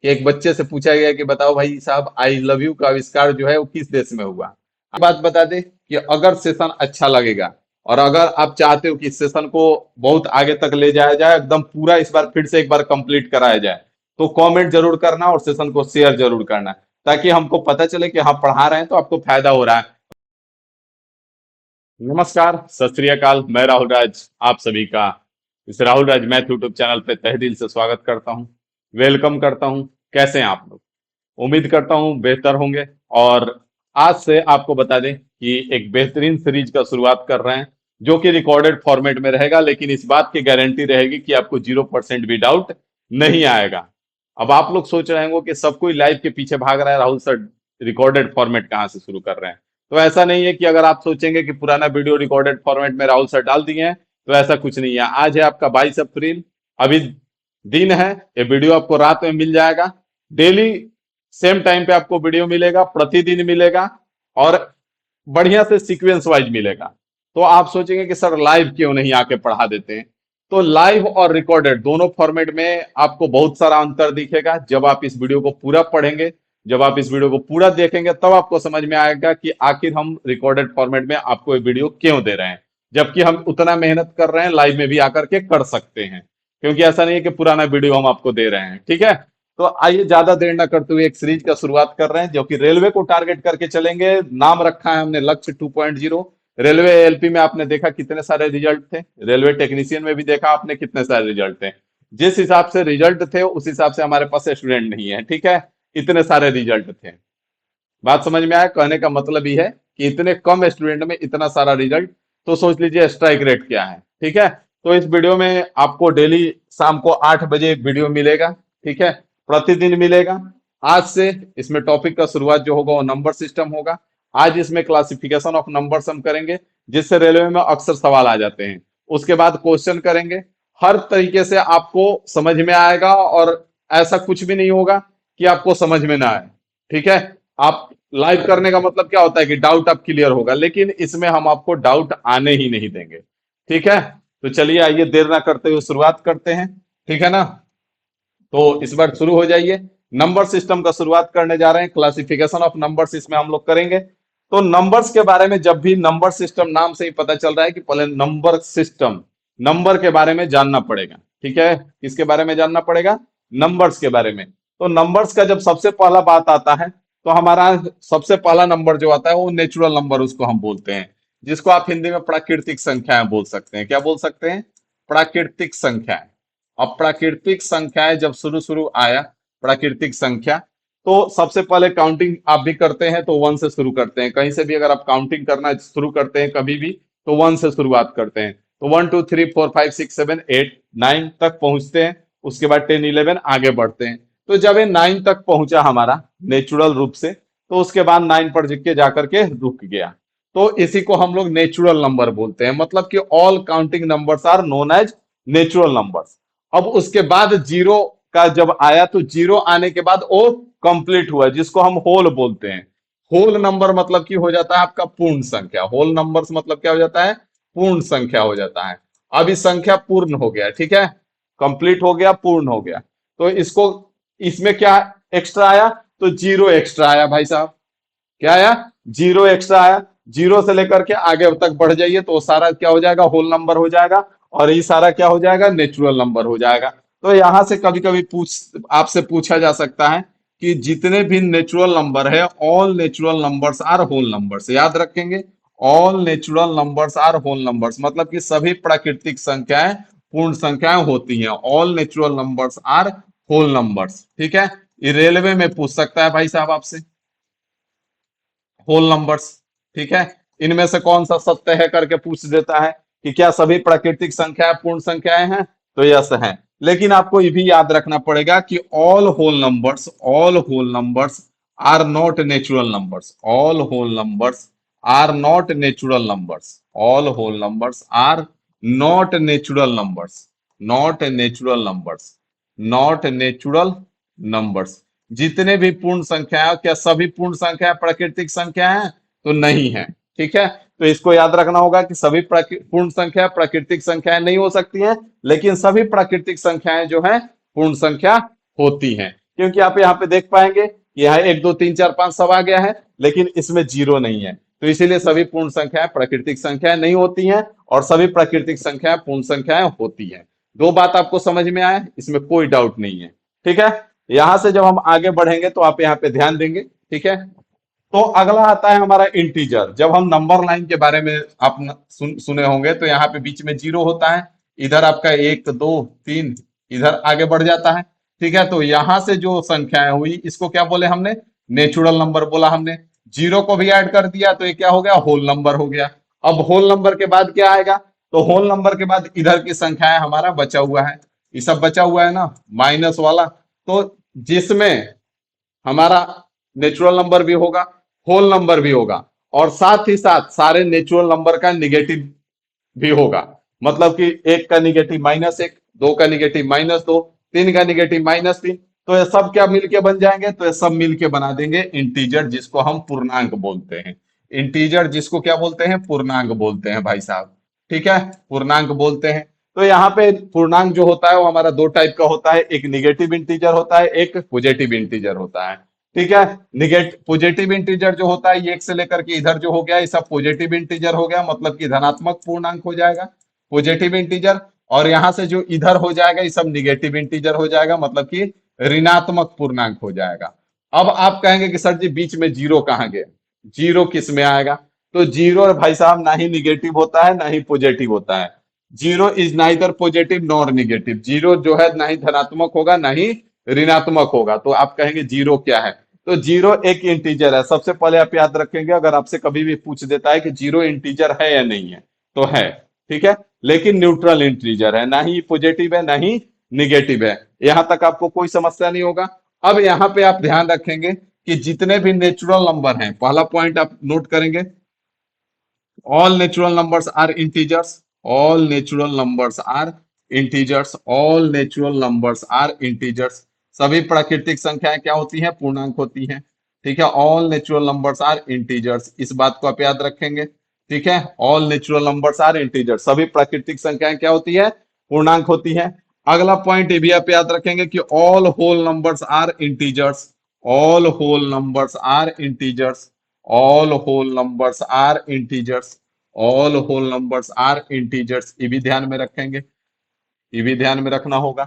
कि एक बच्चे से पूछा गया कि बताओ भाई साहब, आई लव यू का आविष्कार जो है वो किस देश में हुआ। एक बात बता दे कि अगर सेशन अच्छा लगेगा और अगर आप चाहते हो कि इस सेशन को बहुत आगे तक ले जाया जाए, एकदम पूरा इस बार फिर से एक बार कंप्लीट कराया जाए, तो कमेंट जरूर करना और सेशन को शेयर जरूर करना, ताकि हमको पता चले कि हाँ पढ़ा रहे हैं तो आपको फायदा हो रहा है। नमस्कार, सत श्री अकाल। मैं राहुल राज आप सभी का इस Rahul Raj math YouTube channel पे तहे दिल से स्वागत करता हूँ, वेलकम करता हूँ। कैसे हैं आप लोग? उम्मीद करता हूँ बेहतर होंगे। और आज से आपको बता दें कि एक बेहतरीन सीरीज का शुरुआत कर रहे हैं, जो कि रिकॉर्डेड फॉर्मेट में रहेगा, लेकिन इस बात की गारंटी रहेगी कि आपको 0% भी डाउट नहीं आएगा। अब आप लोग सोच रहे होंगे कि सब कोई लाइव के पीछे भाग रहा है, राहुल सर रिकॉर्डेड फॉर्मेट कहाँ से शुरू कर रहे हैं? तो ऐसा नहीं है कि अगर आप सोचेंगे कि पुराना वीडियो रिकॉर्डेड फॉर्मेट में राहुल सर डाल दिए हैं, तो ऐसा कुछ नहीं है। आज है आपका 22 अप्रैल, अभी दिन है, ये वीडियो आपको रात में मिल जाएगा। डेली सेम टाइम पे आपको वीडियो मिलेगा, प्रतिदिन मिलेगा, और बढ़िया से सीक्वेंस वाइज मिलेगा। तो आप सोचेंगे कि सर लाइव क्यों नहीं आके पढ़ा देते हैं? तो लाइव और रिकॉर्डेड दोनों फॉर्मेट में आपको बहुत सारा अंतर दिखेगा। जब आप इस वीडियो को पूरा पढ़ेंगे, जब आप इस वीडियो को पूरा देखेंगे, तब आपको समझ में आएगा कि आखिर हम रिकॉर्डेड फॉर्मेट में आपको ये वीडियो क्यों दे रहे हैं, जबकि हम उतना मेहनत कर रहे हैं लाइव में भी आकर के कर सकते हैं। क्योंकि ऐसा नहीं है कि पुराना वीडियो हम आपको दे रहे हैं, ठीक है? तो आइए ज्यादा देर न करते हुए एक सीरीज का शुरुआत कर रहे हैं, जो कि रेलवे को टारगेट करके चलेंगे। नाम रखा है हमने लक्ष्य 2.0। रेलवे एलपी में आपने देखा कितने सारे रिजल्ट थे, रेलवे टेक्नीशियन में भी देखा आपने कितने सारे रिजल्ट थे। जिस हिसाब से रिजल्ट थे उस हिसाब से हमारे पास स्टूडेंट नहीं है, ठीक है? इतने सारे रिजल्ट थे। बात समझ में आया? कहने का मतलब ये है कि इतने कम स्टूडेंट में इतना सारा रिजल्ट, तो सोच लीजिए स्ट्राइक रेट क्या है, ठीक है? तो इस वीडियो में आपको डेली शाम को 8 बजे वीडियो मिलेगा, ठीक है? प्रतिदिन मिलेगा। आज से इसमें टॉपिक का शुरुआत जो होगा वो नंबर सिस्टम होगा। आज इसमें क्लासिफिकेशन ऑफ नंबर्स हम करेंगे, जिससे रेलवे में अक्सर सवाल आ जाते हैं। उसके बाद क्वेश्चन करेंगे। हर तरीके से आपको समझ में आएगा, और ऐसा कुछ भी नहीं होगा कि आपको समझ में ना आए, ठीक है? आप लाइव करने का मतलब क्या होता है कि डाउट आप क्लियर होगा, लेकिन इसमें हम आपको डाउट आने ही नहीं देंगे, ठीक है? तो चलिए, आइए देर ना करते हुए शुरुआत करते हैं, ठीक है ना? तो इस बार शुरू हो जाइए। नंबर सिस्टम का शुरुआत करने जा रहे हैं, क्लासिफिकेशन ऑफ नंबर्स इसमें हम लोग करेंगे। तो नंबर्स के बारे में जब भी नंबर सिस्टम, नाम से ही पता चल रहा है कि पहले नंबर सिस्टम, नंबर के बारे में जानना पड़ेगा, ठीक है? किसके बारे में जानना पड़ेगा? नंबर्स के बारे में। तो नंबर्स का जब सबसे पहला बात आता है, तो हमारा सबसे पहला नंबर जो आता है वो नेचुरल नंबर उसको हम बोलते हैं, जिसको आप हिंदी में प्राकृतिक संख्याएं बोल सकते हैं। क्या बोल सकते हैं? प्राकृतिक संख्याएं। अब प्राकृतिक संख्याएं जब शुरू शुरू आया, प्राकृतिक संख्या, तो सबसे पहले काउंटिंग आप भी करते हैं तो 1 से शुरू करते हैं। कहीं से भी अगर आप काउंटिंग करना शुरू करते हैं कभी भी, तो 1 से शुरुआत करते हैं। तो 1 2 3 4 5 6 7 8 9 तक पहुंचते हैं। उसके बाद 10 11 आगे बढ़ते हैं। तो जब ये 9 तक पहुंचा हमारा नेचुरल रूप से, तो उसके बाद 9 पर के जाकर के रुक गया। तो इसी को हम लोग नेचुरल नंबर बोलते हैं, मतलब कि all counting numbers are known as natural numbers. अब उसके बाद जीरो का जब आया, तो जीरो आने के बाद वो कंप्लीट हुआ, जिसको हम होल बोलते हैं। होल नंबर मतलब कि हो जाता है आपका पूर्ण संख्या। होल नंबर्स मतलब क्या हो जाता है? पूर्ण संख्या हो जाता है। अब इस संख्या पूर्ण हो गया, ठीक है? कंप्लीट हो गया, पूर्ण हो गया। तो इसको, इसमें क्या एक्स्ट्रा आया? तो जीरो एक्स्ट्रा आया भाई साहब। क्या आया? जीरो एक्स्ट्रा आया। जीरो से लेकर के आगे तक बढ़ जाइए तो सारा क्या हो जाएगा? होल नंबर हो जाएगा। और ये सारा क्या हो जाएगा? नेचुरल नंबर हो जाएगा। तो यहां से कभी कभी आपसे पूछा जा सकता है कि जितने भी नेचुरल नंबर है, all natural numbers are whole numbers. याद रखेंगे, all natural numbers are whole numbers, मतलब कि सभी प्राकृतिक संख्याएं पूर्ण संख्याएं होती हैं। All natural numbers are whole numbers, ठीक है? ये रेलवे में पूछ सकता है भाई साहब आपसे, होल नंबर्स, ठीक है? इनमें से कौन सा सत्य है करके पूछ देता है कि क्या सभी प्राकृतिक संख्याएं पूर्ण संख्याएं हैं? तो यस है। लेकिन आपको ये भी याद रखना पड़ेगा कि all whole numbers are not natural numbers. All whole numbers are not natural numbers. All whole numbers are not natural numbers. Not natural numbers. Not natural numbers. जितने भी पूर्ण संख्या है, क्या सभी पूर्ण संख्या प्राकृतिक संख्या है? तो नहीं है, ठीक है? तो इसको याद रखना होगा कि सभी पूर्ण संख्या प्राकृतिक संख्याएं नहीं हो सकती हैं, लेकिन सभी प्राकृतिक संख्याएं जो है पूर्ण संख्या होती हैं। क्योंकि आप यहाँ पे देख पाएंगे कि यहाँ 1 2 3 4 5 सब आ गया है, लेकिन इसमें जीरो नहीं है। तो इसीलिए सभी पूर्ण संख्याएं प्राकृतिक संख्याएं नहीं होती हैं और सभी प्राकृतिक संख्याएं पूर्ण संख्याएं होती हैं। दो बात आपको समझ में आए, इसमें कोई डाउट नहीं है। ठीक है, यहां से जब हम आगे बढ़ेंगे तो आप यहाँ पे ध्यान देंगे। ठीक है, तो अगला आता है हमारा इंटीजर। जब हम नंबर लाइन के बारे में आप सुने होंगे तो यहाँ पे बीच में जीरो होता है, इधर आपका 1 2 3 इधर आगे बढ़ जाता है। ठीक है, तो यहां से जो संख्याएं हुई इसको क्या बोले हमने, नेचुरल नंबर बोला हमने। जीरो को भी ऐड कर दिया तो ये क्या हो गया, होल नंबर हो गया। अब होल नंबर के बाद क्या आएगा, तो होल नंबर के बाद इधर की संख्याएं हमारा बचा हुआ है, ये सब बचा हुआ है ना माइनस वाला, तो जिसमें हमारा नेचुरल नंबर भी होगा, होल नंबर भी होगा, और साथ ही साथ सारे नेचुरल नंबर का निगेटिव भी होगा। मतलब कि एक का निगेटिव -1, दो का निगेटिव -2, तीन का निगेटिव -3, तो ये सब क्या मिलके बन जाएंगे, तो ये सब मिलके बना देंगे इंटीजर, जिसको हम पूर्णांक बोलते हैं। इंटीजर जिसको क्या बोलते हैं, पूर्णांक बोलते हैं भाई साहब। ठीक है, पूर्णांक बोलते हैं। तो यहाँ पे पूर्णांक जो होता है वो हमारा दो टाइप का होता है, एक निगेटिव इंटीजर होता है, एक पॉजिटिव इंटीजर होता है। ठीक है, पॉजिटिव इंटीजर जो होता है ये एक से लेकर के इधर जो हो गया ये सब पॉजिटिव इंटीजर हो गया, मतलब कि धनात्मक पूर्णांक हो जाएगा पॉजिटिव इंटीजर। और यहां से जो इधर हो जाएगा ये सब निगेटिव इंटीजर हो जाएगा, मतलब कि ऋणात्मक पूर्णांक हो जाएगा। अब आप कहेंगे कि सर जी बीच में जीरो कहाँ गया, जीरो किस में आएगा, तो जीरो भाई साहब ना ही निगेटिव होता है ना ही पॉजिटिव होता है। Zero is neither positive nor negative, zero जो है ना ही धनात्मक होगा ना ही ऋणात्मक होगा। तो आप कहेंगे जीरो क्या है, तो जीरो एक इंटीजर है। सबसे पहले आप याद रखेंगे, अगर आपसे कभी भी पूछ देता है कि जीरो इंटीजर है या नहीं है, तो है। ठीक है, लेकिन न्यूट्रल इंटीजर है, ना ही पॉजिटिव है ना ही निगेटिव है। यहां तक आपको कोई समस्या नहीं होगा। अब यहां पे आप ध्यान रखेंगे कि जितने भी नेचुरल नंबर हैं, पहला पॉइंट आप नोट करेंगे, all natural numbers are integers, all natural numbers are integers, all natural numbers are integers। सभी प्राकृतिक संख्याएं क्या होती हैं, पूर्णांक होती हैं। ठीक है, all natural numbers are integers, इस बात को आप याद रखेंगे। ठीक है, all natural numbers are integers, सभी प्राकृतिक संख्याएं क्या होती है, पूर्णांक होती हैं। अगला पॉइंट ये भी आप याद रखेंगे कि all whole numbers are integers, all whole numbers are integers, all whole numbers are integers, all whole numbers are integers, ये भी ध्यान में रखेंगे, ये भी ध्यान में रखना होगा।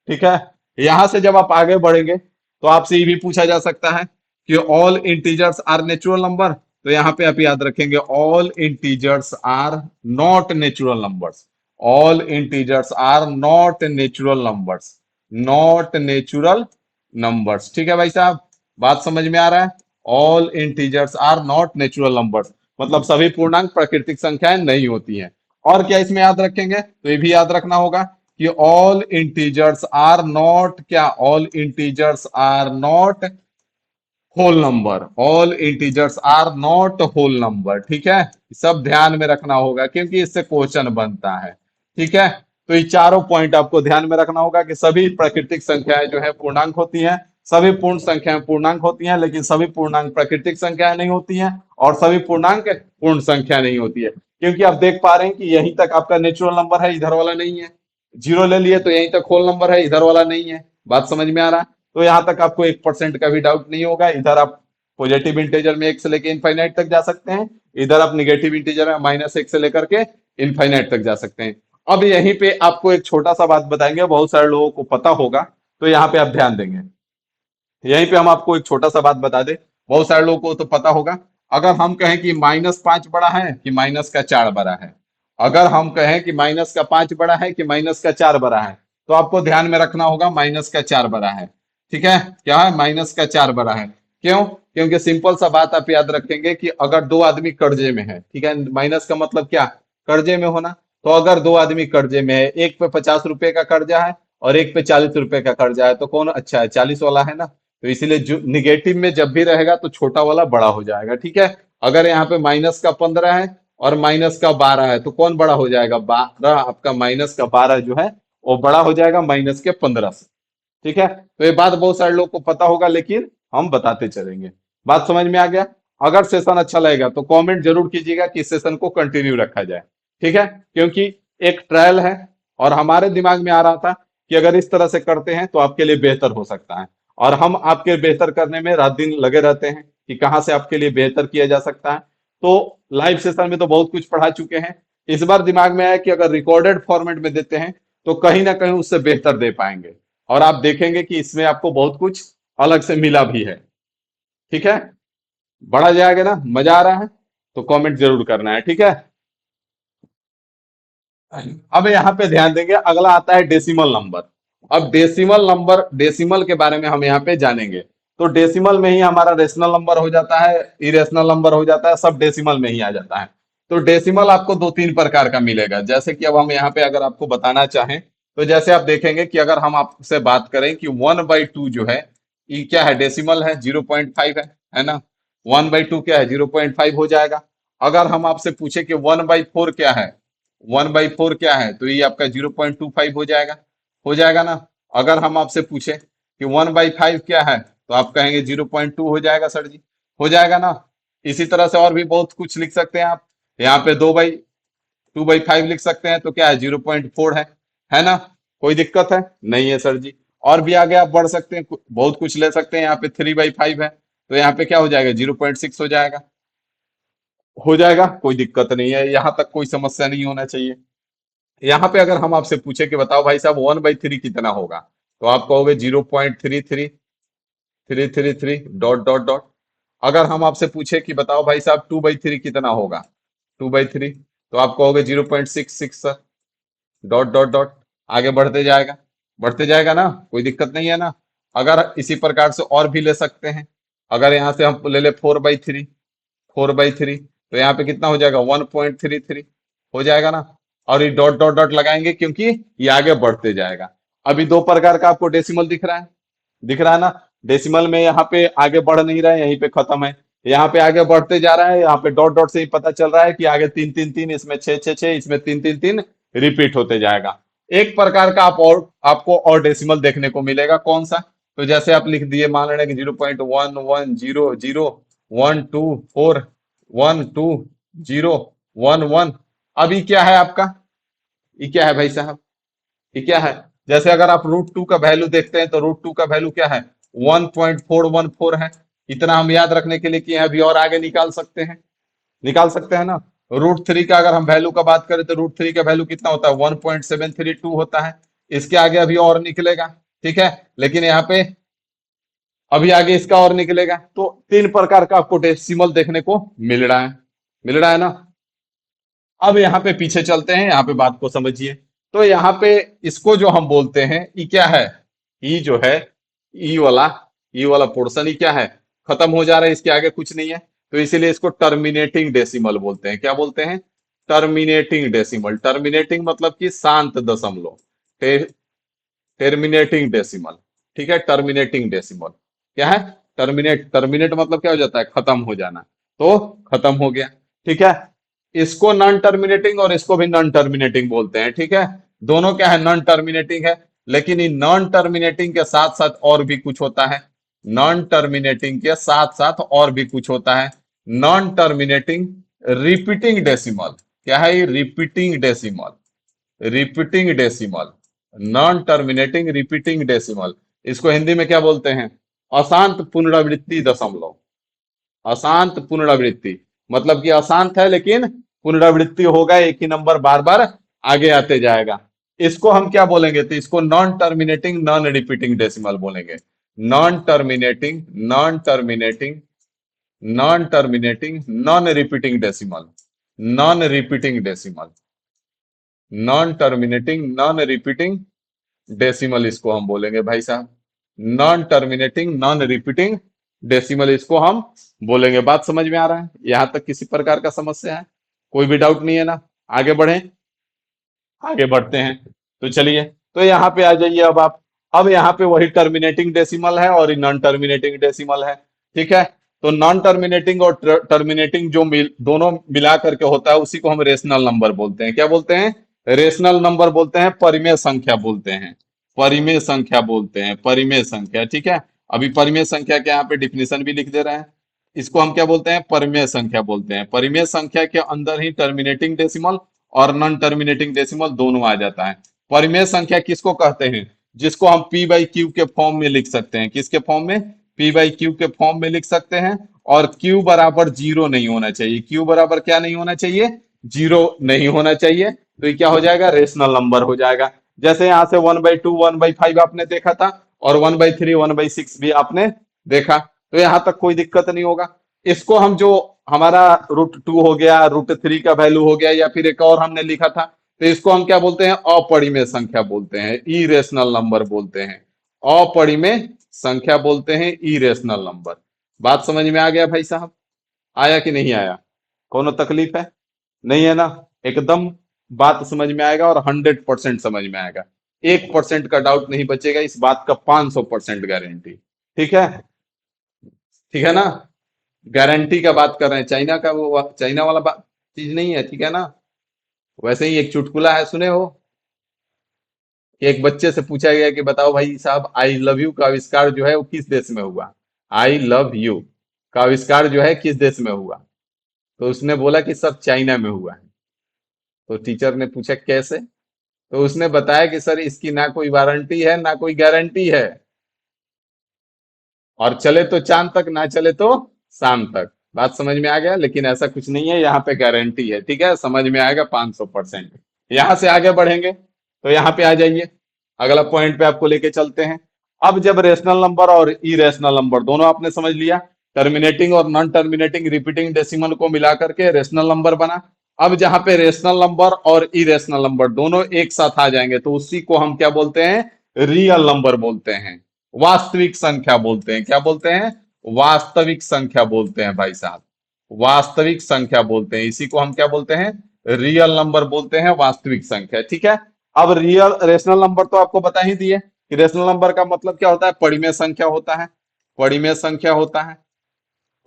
ठीक है, यहां से जब आप आगे बढ़ेंगे तो आपसे ये भी पूछा जा सकता है कि all integers are natural number, तो यहाँ पे आप याद रखेंगे all integers are not natural numbers, all integers are not natural numbers, not natural numbers. ठीक है भाई साहब, बात समझ में आ रहा है, all integers are not natural numbers, मतलब सभी पूर्णांक प्राकृतिक संख्याएं नहीं होती हैं। और क्या इसमें याद रखेंगे, तो ये भी याद रखना होगा कि ऑल इंटीजर्स आर नॉट क्या, all integers are not whole number, all integers are not whole number. ठीक है, सब ध्यान में रखना होगा क्योंकि इससे क्वेश्चन बनता है। ठीक है, तो ये चारों पॉइंट आपको ध्यान में रखना होगा कि सभी प्राकृतिक संख्याएं जो है पूर्णांक होती हैं, सभी पूर्ण संख्याएं पूर्णांक होती हैं, लेकिन सभी पूर्णांक प्राकृतिक संख्याएं नहीं होती हैं, और सभी पूर्णांक पूर्ण संख्या नहीं होती है। क्योंकि आप देख पा रहे हैं कि यहीं तक आपका नेचुरल नंबर है, इधर वाला नहीं है। जीरो ले लिए तो यहीं तक होल नंबर है, इधर वाला नहीं है। बात समझ में आ रहा है, तो यहां तक आपको 1% का भी डाउट नहीं होगा। इधर आप पॉजिटिव इंटीजर में 1 से लेकर इनफाइनाइट तक जा सकते हैं, इधर आप निगेटिव इंटीजर में -1 से लेकर के इनफाइनाइट तक जा सकते हैं। अब यहीं पे आपको एक छोटा सा बात बताएंगे, बहुत सारे लोगों को पता होगा, तो यहाँ पे आप ध्यान देंगे। यहीं पे हम आपको एक छोटा सा बात बता दें, बहुत सारे लोगों को तो पता होगा, अगर हम कहें कि -5 बड़ा है कि -4 बड़ा है, अगर हम कहें कि -5 बड़ा है कि -4 बड़ा है, तो आपको ध्यान में रखना होगा -4 बड़ा है। ठीक है, क्या है, -4 बड़ा है। क्यों, क्योंकि सिंपल सा बात आप याद रखेंगे कि अगर दो आदमी कर्जे में है, ठीक है, माइनस का मतलब क्या, कर्जे में होना, तो अगर दो आदमी कर्जे में है, एक पे 50 रुपए का कर्जा है और एक पे 40 रुपए का कर्जा है, तो कौन अच्छा है, 40 वाला है ना। तो इसीलिए जो निगेटिव में जब भी रहेगा तो छोटा वाला बड़ा हो जाएगा। ठीक है, अगर यहाँ पे -15 है और -12 है, तो कौन बड़ा हो जाएगा, 12, आपका -12 जो है वो बड़ा हो जाएगा -15 से। ठीक है, तो ये बात बहुत सारे लोग को पता होगा, लेकिन हम बताते चलेंगे। बात समझ में आ गया, अगर सेशन अच्छा लगेगा तो कमेंट जरूर कीजिएगा कि इस सेशन को कंटिन्यू रखा जाए। ठीक है, क्योंकि एक ट्रायल है और हमारे दिमाग में आ रहा था कि अगर इस तरह से करते हैं तो आपके लिए बेहतर हो सकता है। और हम आपके बेहतर करने में रात दिन लगे रहते हैं कि कहाँ से आपके लिए बेहतर किया जा सकता है। तो लाइव सेशन में तो बहुत कुछ पढ़ा चुके हैं। इस बार दिमाग में आया कि अगर रिकॉर्डेड फॉर्मेट में देते हैं तो कहीं ना कहीं उससे बेहतर दे पाएंगे, और आप देखेंगे कि इसमें आपको बहुत कुछ अलग से मिला भी है। ठीक है, बढ़ा जाएगा ना, मजा आ रहा है तो कमेंट जरूर करना है, ठीक है। अब यहाँ पे ध्यान देंगे, अगला आता है डेसिमल नंबर। अब डेसिमल नंबर, डेसिमल के बारे में हम यहाँ पे जानेंगे। तो डेसिमल में ही हमारा रेशनल नंबर हो जाता है, इरेशनल नंबर हो जाता है, सब डेसिमल में ही आ जाता है। तो डेसिमल आपको दो तीन प्रकार का मिलेगा, जैसे कि अब हम यहाँ पे अगर आपको बताना चाहें तो जैसे आप देखेंगे कि अगर हम आपसे बात करें कि 1/2 जो है ये क्या है, डेसिमल है, 0.5 है ना। 1/2 क्या है, 0.5 हो जाएगा। अगर हम आपसे पूछे कि 1/4 क्या है, 1/4 क्या है, तो ये आपका 0.25 हो जाएगा ना। अगर हम आपसे पूछे कि 1/5 क्या है, तो आप कहेंगे 0.2 हो जाएगा सर जी, हो जाएगा ना। इसी तरह से और भी बहुत कुछ लिख सकते हैं आप। यहाँ पे 2/5 लिख सकते हैं, तो क्या है, 0.4 है ना। कोई दिक्कत है नहीं है सर जी। और भी आगे आप बढ़ सकते हैं, बहुत कुछ ले सकते हैं। यहाँ पे 3/5 है, तो यहाँ पे क्या हो जाएगा, 0.6 हो जाएगा, कोई दिक्कत नहीं है, यहाँ तक कोई समस्या नहीं होना चाहिए। यहाँ पे अगर हम आपसे पूछे कि बताओ भाई साहब 1/3 कितना होगा, तो आप कहोगे 0.3333 डॉट डॉट डॉट। अगर हम आपसे पूछे कि बताओ भाई साहब 2/3 कितना होगा, 2/3, तो आप कहोगे 0.66 सर, डॉट डॉट डॉट। आगे बढ़ते जाएगा ना, कोई दिक्कत नहीं है ना। अगर इसी प्रकार से और भी ले सकते हैं, अगर यहाँ से हम ले ले 4/3 तो यहाँ पे कितना हो जाएगा, 1.33 हो जाएगा ना। और ये डॉट डॉट डॉट लगाएंगे क्योंकि ये आगे बढ़ते जाएगा। अभी दो प्रकार का आपको डेसिमल दिख रहा है ना। डेसिमल में यहाँ पे आगे बढ़ नहीं रहा है, यहीं पे खत्म है। यहाँ पे आगे बढ़ते जा रहा है, यहाँ पे डॉट डॉट से ही पता चल रहा है कि आगे 3 3 3, इसमें 6 6 6, इसमें 3 3 3 रिपीट होते जाएगा। एक प्रकार का आपको और डेसिमल देखने को मिलेगा, कौन सा, तो जैसे आप लिख दिए, मान लें कि 0.110012 4 1 2 0 1 1। अभी क्या है आपका, ये क्या है भाई साहब, ये क्या है। जैसे अगर आप √2 का वैल्यू देखते हैं तो √2 का वैल्यू क्या है, 1.414 है। इतना हम याद रखने के लिए किए हैं, अभी और आगे निकाल सकते हैं ना। √3 का अगर हम वैल्यू का बात करें तो √3 का वैल्यू कितना होता है, 1.732 होता है। इसके आगे अभी और निकलेगा, ठीक है। लेकिन यहाँ पे अभी आगे इसका और निकलेगा। तो तीन प्रकार का आपको डेसिमल देखने को मिल रहा है ना। अब यहाँ पे पीछे चलते हैं, यहाँ पे बात को समझिए। तो यहाँ पे इसको जो हम बोलते हैं, ये क्या है, ई जो है, ई वाला ई वाला पोर्शन ही क्या है, खत्म हो जा रहा है, इसके आगे कुछ नहीं है। तो इसीलिए इसको टर्मिनेटिंग डेसिमल बोलते हैं। क्या बोलते हैं, टर्मिनेटिंग डेसिमल। टर्मिनेटिंग मतलब कि शांत दशमलव, टर्मिनेटिंग डेसिमल, ठीक है। टर्मिनेटिंग डेसिमल क्या है, टर्मिनेट मतलब क्या हो जाता है, खत्म हो जाना। तो खत्म हो गया, ठीक है। इसको नॉन टर्मिनेटिंग और इसको भी नॉन टर्मिनेटिंग बोलते हैं, ठीक है। दोनों क्या है, नॉन टर्मिनेटिंग है। लेकिन इन नॉन टर्मिनेटिंग के साथ साथ और भी कुछ होता है, नॉन टर्मिनेटिंग के साथ साथ और भी कुछ होता है, नॉन टर्मिनेटिंग रिपीटिंग डेसिमल। क्या है ये, repeating decimal, non terminating repeating decimal. इसको हिंदी में क्या बोलते हैं, अशांत पुनरावृत्ति दशमलव। अशांत पुनरावृत्ति मतलब कि अशांत है लेकिन पुनरावृत्ति होगा, एक ही नंबर बार बार आगे आते जाएगा। इसको हम क्या बोलेंगे, तो इसको non terminating non repeating decimal बोलेंगे। Non terminating non terminating non terminating non repeating decimal, non repeating decimal, non terminating non repeating decimal इसको हम बोलेंगे भाई साहब। Non terminating non repeating decimal इसको हम बोलेंगे। बात समझ में आ रहा है, यहां तक किसी प्रकार का समस्या है, कोई भी डाउट नहीं है ना। आगे बढ़े, आगे बढ़ते हैं। तो चलिए, तो यहाँ पे आ जाइए अब आप। अब यहाँ पे वही टर्मिनेटिंग डेसिमल है और नॉन टर्मिनेटिंग डेसिमल है, ठीक है। तो नॉन टर्मिनेटिंग और टर्मिनेटिंग जो दोनों मिला करके होता है उसी को हम रेशनल नंबर बोलते हैं। क्या बोलते हैं, रेशनल नंबर बोलते हैं, परिमेय संख्या बोलते हैं, परिमेय संख्या बोलते हैं, परिमेय संख्या, ठीक है। अभी परिमेय संख्या के यहाँ पे डिफिनेशन भी लिख दे रहे हैं। इसको हम क्या बोलते हैं, परिमेय संख्या बोलते हैं। परिमेय संख्या के अंदर ही टर्मिनेटिंग डेसिमल और नॉन टर्मिनेटिंग डेसिमल दोनों आ जाता है। परिमेय संख्या किसको कहते हैं, जिसको हम पी बाई क्यू के फॉर्म में लिख सकते हैं। किसके फॉर्म में? पी बाई क्यू के फॉर्म में लिख सकते हैं। और क्यू बराबर जीरो नहीं होना चाहिए। क्यू बराबर क्या नहीं होना चाहिए? जीरो नहीं होना चाहिए। तो ये क्या हो जाएगा? रेशनल नंबर हो जाएगा। जैसे यहां से 1/2 1/5 आपने देखा था, और 1/3 1/6 भी आपने देखा, तो यहां तक कोई दिक्कत नहीं होगा। इसको हम जो हमारा √2 हो गया, √3 का वैल्यू हो गया, या फिर एक और हमने लिखा था, तो इसको हम क्या बोलते हैं? अपरिमेय संख्या बोलते हैं, इरेशनल नंबर बोलते हैं। अपरिमेय संख्या बोलते हैं, इरेशनल नंबर। बात समझ में आ गया भाई साहब? आया कि नहीं आया? कोनो तकलीफ है? नहीं है ना? एकदम बात समझ में आएगा, और 100% समझ में आएगा। 1% का डाउट नहीं बचेगा, इस बात का 500% गारंटी। ठीक है? ठीक है ना? गारंटी का बात कर रहे हैं, चाइना का वो चाइना वाला बात चीज नहीं है। ठीक है ना? वैसे ही एक चुटकुला है, सुने हो कि एक बच्चे से पूछा गया कि बताओ भाई साहब, आई लव यू का आविष्कार जो है वो किस देश में हुआ? आई लव यू का आविष्कार जो है किस देश में हुआ? तो उसने बोला कि सब चाइना में हुआ है। तो टीचर ने पूछा कैसे? तो उसने बताया कि सर, इसकी ना कोई वारंटी है ना कोई गारंटी है, और चले तो चांद तक, ना चले तो शाम तक। बात समझ में आ गया? लेकिन ऐसा कुछ नहीं है, यहाँ पे गारंटी है। ठीक है? समझ में आएगा 500%। यहां से आगे बढ़ेंगे, तो यहाँ पे आ जाइए, अगला पॉइंट पे आपको लेके चलते हैं। अब जब रेशनल नंबर और इरेशनल नंबर दोनों आपने समझ लिया, टर्मिनेटिंग और नॉन टर्मिनेटिंग रिपीटिंग डेसिमल को मिला करके रेशनल नंबर बना। अब जहां पे रेशनल नंबर और इरेशनल नंबर दोनों एक साथ आ जाएंगे, तो उसी को हम क्या बोलते हैं? रियल नंबर बोलते हैं, वास्तविक संख्या बोलते हैं। क्या बोलते हैं? वास्तविक संख्या बोलते हैं भाई साहब, वास्तविक संख्या बोलते हैं। इसी को हम क्या बोलते हैं? रियल नंबर बोलते हैं, वास्तविक संख्या। ठीक है? अब रियल रेशनल नंबर तो आपको बता ही दिए कि रेशनल नंबर का मतलब क्या होता है? परिमेय संख्या होता है, परिमेय संख्या होता है,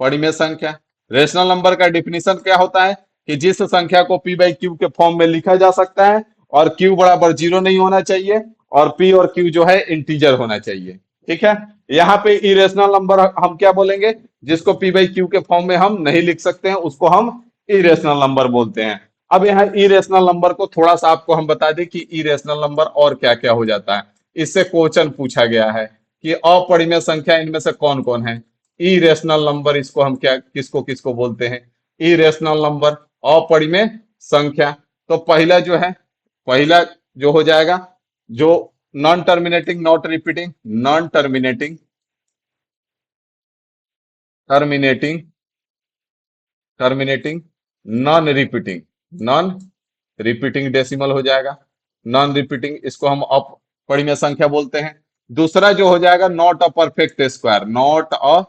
परिमेय संख्या। रेशनल नंबर का डिफिनीशन क्या होता है? कि जिस संख्या को पी बाई क्यू के फॉर्म में लिखा जा सकता है, और क्यू बराबर जीरो नहीं होना चाहिए, और पी और क्यू जो है इंटीजर होना चाहिए। ठीक है? यहाँ पे इरेशनल नंबर हम क्या बोलेंगे? जिसको पी बाई क्यू के फॉर्म में हम नहीं लिख सकते हैं, उसको हम इरेशनल नंबर बोलते हैं। अब यहाँ इरेशनल नंबर को थोड़ा सा आपको हम बता दें कि इरेशनल नंबर और क्या क्या हो जाता है। इससे क्वेश्चन पूछा गया है कि अपरिमेय संख्या इनमें से कौन कौन है? इरेशनल नंबर, इसको हम क्या किसको किसको बोलते हैं? इरेशनल नंबर, अपरिमेय संख्या। तो पहला जो है, पहला जो हो जाएगा, जो non terminating not repeating, non terminating, terminating, terminating, non repeating, non repeating decimal हो जाएगा। नॉन रिपीटिंग, इसको हम अपरिमेय संख्या बोलते हैं। दूसरा जो हो जाएगा, not a perfect square, not a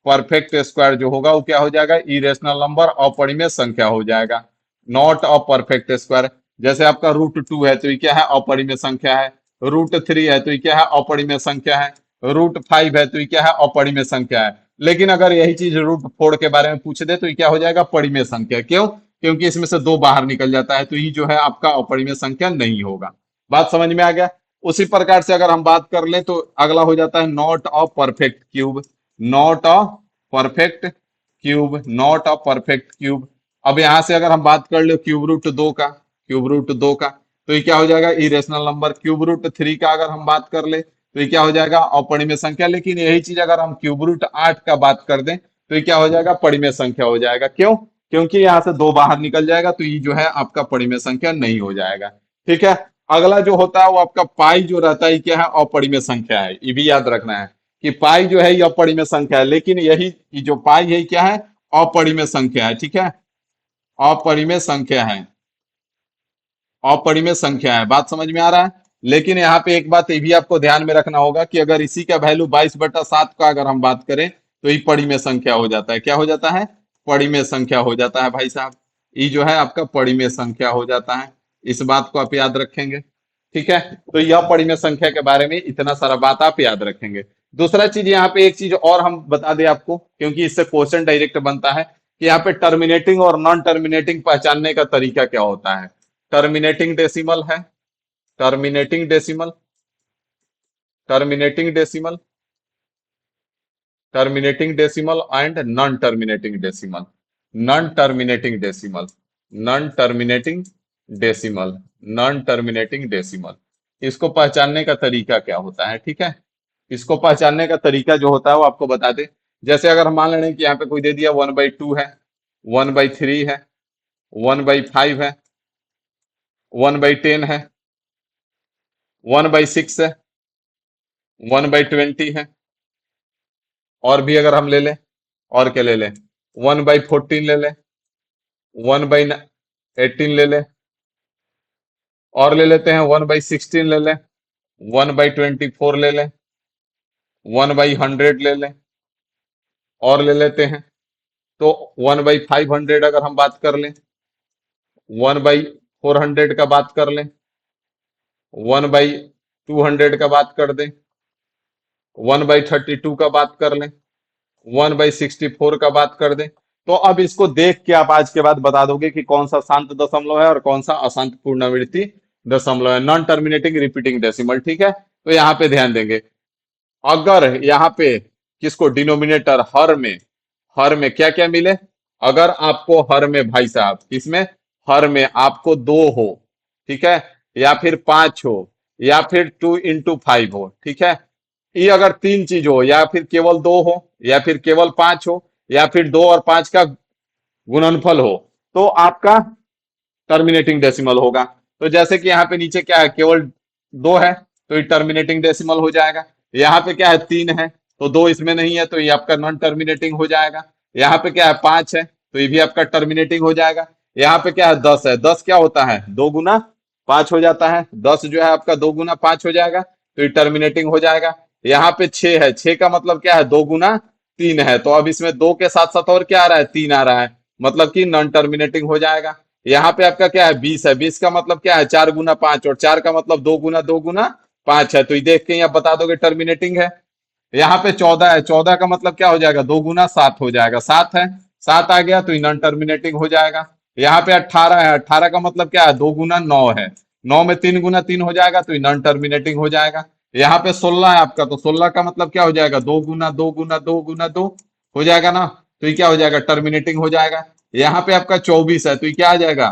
perfect square जो होगा वो क्या हो जाएगा? इरेशनल नंबर, अपरिमेय संख्या हो जाएगा। नॉट अ परफेक्ट स्क्वायर, जैसे आपका √2 है तो ये क्या है? अपरिमेय संख्या है। √3 है तो ये क्या है? अपरिमेय संख्या है। √5 है तो ये क्या है? अपरिमेय संख्या है। लेकिन अगर यही चीज √4 के बारे में पूछ दे तो ये क्या हो जाएगा? परिमेय संख्या। क्यों? क्योंकि इसमें से दो बाहर निकल जाता है, तो ये जो है आपका अपरिमेय संख्या नहीं होगा। बात समझ में आ गया? उसी प्रकार से अगर हम बात कर लें, तो अगला हो जाता है not a perfect cube, not a perfect cube, not a perfect cube. अब यहां से अगर हम बात कर ले क्यूब √2 का, क्यूब √2 का, तो ये क्या हो जाएगा? Irrational number. क्यूब √3 का अगर हम बात कर ले, तो ये क्या हो जाएगा? अपरिमेय संख्या। लेकिन यही चीज अगर हम क्यूब √8 का बात कर दें, तो ये क्या हो जाएगा? परिमेय संख्या हो जाएगा। क्यों? क्योंकि यहां से दो बाहर निकल जाएगा, तो ये जो है आपका परिमेय संख्या नहीं हो जाएगा। ठीक है? अगला जो होता है वो आपका पाई जो रहता है, ये क्या है? अपरिमेय संख्या है। ये भी याद रखना है कि पाई जो है ये अपरिमेय संख्या है, लेकिन यही ये जो पाई है क्या है? अपरिमेय संख्या है। ठीक है? अपरिमेय संख्या है, अपरिमेय संख्या है। बात समझ में आ रहा है? लेकिन यहाँ पे एक बात ये भी आपको ध्यान में रखना होगा कि अगर इसी का वैल्यू 22/7 का अगर हम बात करें, तो ये परिमेय संख्या हो जाता है। क्या हो जाता है? परिमेय संख्या हो जाता है भाई साहब। ये जो है आपका परिमेय संख्या हो जाता है। इस बात को आप याद रखेंगे। ठीक है? तो यह परिमेय संख्या के बारे में इतना सारा बात आप याद रखेंगे। दूसरा चीज, यहाँ पे एक चीज और हम बता दें आपको, क्योंकि इससे क्वेश्चन डायरेक्ट बनता है कि यहाँ पे टर्मिनेटिंग और नॉन टर्मिनेटिंग पहचानने का तरीका क्या होता है। टर्मिनेटिंग डेसिमल है, terminating decimal, terminating decimal, terminating decimal and non terminating decimal, non terminating decimal, non terminating decimal, non terminating decimal. इसको पहचानने का तरीका क्या होता है, ठीक है। इसको पहचानने का तरीका जो होता है वो आपको बता दे। जैसे अगर हम मान लें कि यहाँ पे कोई दे दिया 1/2 है, 1/3 है, 1/5 है, 1/10 है, 1/6 है, 1/20 है, और भी अगर हम ले लें, और क्या ले लें, 1/14 ले लें, 1/18 ले लें, और ले लेते हैं 1/16 ले लें, 1/24 ले लें, 1/100 ले लें, और ले लेते हैं तो 1/500 अगर हम बात कर लें, 1/400 का बात कर लें, 1/200 का बात कर दें, 1/32 का बात कर लें, 1/64 का बात कर दें, तो अब इसको देख के आप आज के बाद बता दोगे कि कौन सा शांत दशमलव है और कौन सा अशांत पूर्णावृत्ति दशमलव है, नॉन टर्मिनेटिंग रिपीटिंग डेसिमल, ठीक है। तो यहाँ पे ध्यान देंगे, अगर यहाँ पे किसको डिनोमिनेटर हर में क्या क्या मिले, अगर आपको हर में भाई साहब, इसमें हर में आपको 2 हो, ठीक है, या फिर 5 हो, या फिर 2 into 5 हो, ठीक है, ये अगर तीन चीज हो, या फिर केवल 2 हो, या फिर केवल 5 हो, या फिर 2 और 5 का गुणनफल हो, तो आपका टर्मिनेटिंग डेसिमल होगा। तो जैसे कि यहाँ पे नीचे क्या है, केवल 2 है, तो ये टर्मिनेटिंग डेसिमल हो जाएगा। यहाँ पे क्या है, 3 है, तो 2 इसमें नहीं है, तो ये आपका नॉन टर्मिनेटिंग हो जाएगा। यहाँ पे क्या है, 5 है, तो ये भी आपका टर्मिनेटिंग हो जाएगा। यहाँ पे क्या है, 10 है, 10 क्या होता है, 2 गुना 5 हो जाता है, 10 जो है आपका 2 गुना 5 हो जाएगा, तो ये टर्मिनेटिंग हो जाएगा। यहाँ पे 6 है, 6 का मतलब क्या है, 2 गुना 3 है, तो अब इसमें 2 के साथ साथ और क्या आ रहा है, 3 आ रहा है, मतलब कि नॉन टर्मिनेटिंग हो जाएगा। यहाँ पे आपका क्या है, 20 है, 20 का मतलब क्या है, 4 गुना 5, और 4 का मतलब 2 गुना 5 है, तो ये देख के आप बता दोगे टर्मिनेटिंग है। यहाँ पे 14 है, 14 का मतलब क्या हो जाएगा, 2 गुना 7 हो जाएगा, 7 है, 7 आ गया तो ये नॉन टर्मिनेटिंग हो जाएगा। यहाँ पे 18 है, 18 का मतलब क्या है, 2 गुना 9 है, 9 में 3 गुना 3 हो जाएगा, तो ये नॉन टर्मिनेटिंग हो जाएगा। यहाँ पे 16 है आपका, तो 16 का मतलब क्या हो जाएगा, 2 गुना 2 गुना 2 गुना 2 हो जाएगा ना, तो ये क्या हो जाएगा, टर्मिनेटिंग हो जाएगा। यहाँ पे आपका 24 है, तो ये क्या आ जाएगा,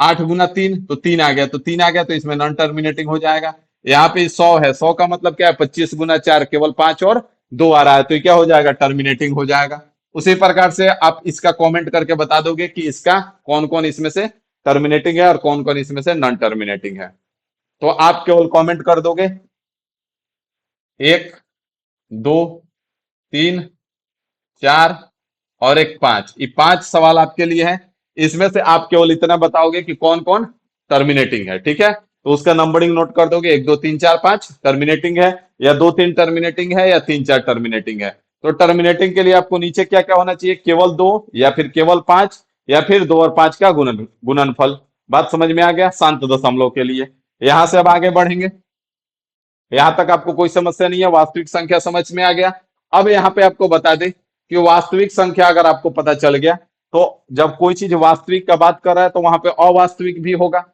8 गुना 3, तो 3 आ गया, तो 3 आ गया तो इसमें नॉन टर्मिनेटिंग हो जाएगा। यहाँ पे 100 है, 100 का मतलब क्या है, 25 गुना 4, केवल 5 और 2 आ रहा है, तो ये क्या हो जाएगा, टर्मिनेटिंग हो जाएगा। उसी प्रकार से आप इसका कमेंट करके बता दोगे कि इसका कौन कौन इसमें से टर्मिनेटिंग है और कौन कौन इसमें से नॉन टर्मिनेटिंग है। तो आप केवल कमेंट कर दोगे 1, 2, 3, 4 और एक 5, ये 5 सवाल आपके लिए है। इसमें से आप केवल इतना बताओगे कि कौन कौन टर्मिनेटिंग है, ठीक है। तो उसका नंबरिंग नोट कर दोगे, 1 2 3 4 5 टर्मिनेटिंग है, या 2 3 टर्मिनेटिंग है, या 3 4 टर्मिनेटिंग है। तो टर्मिनेटिंग के लिए आपको नीचे क्या क्या होना चाहिए, केवल 2, या फिर केवल 5, या फिर 2 और 5 का गुणनफल। बात समझ में आ गया शांत दशमलव के लिए। यहां से अब आगे बढ़ेंगे, यहां तक आपको कोई समस्या नहीं है, वास्तविक संख्या समझ में आ गया। अब यहाँ पे आपको बता दें कि वास्तविक संख्या अगर आपको पता चल गया, तो जब कोई चीज वास्तविक का बात कर रहा है तो वहां पे अवास्तविक भी होगा,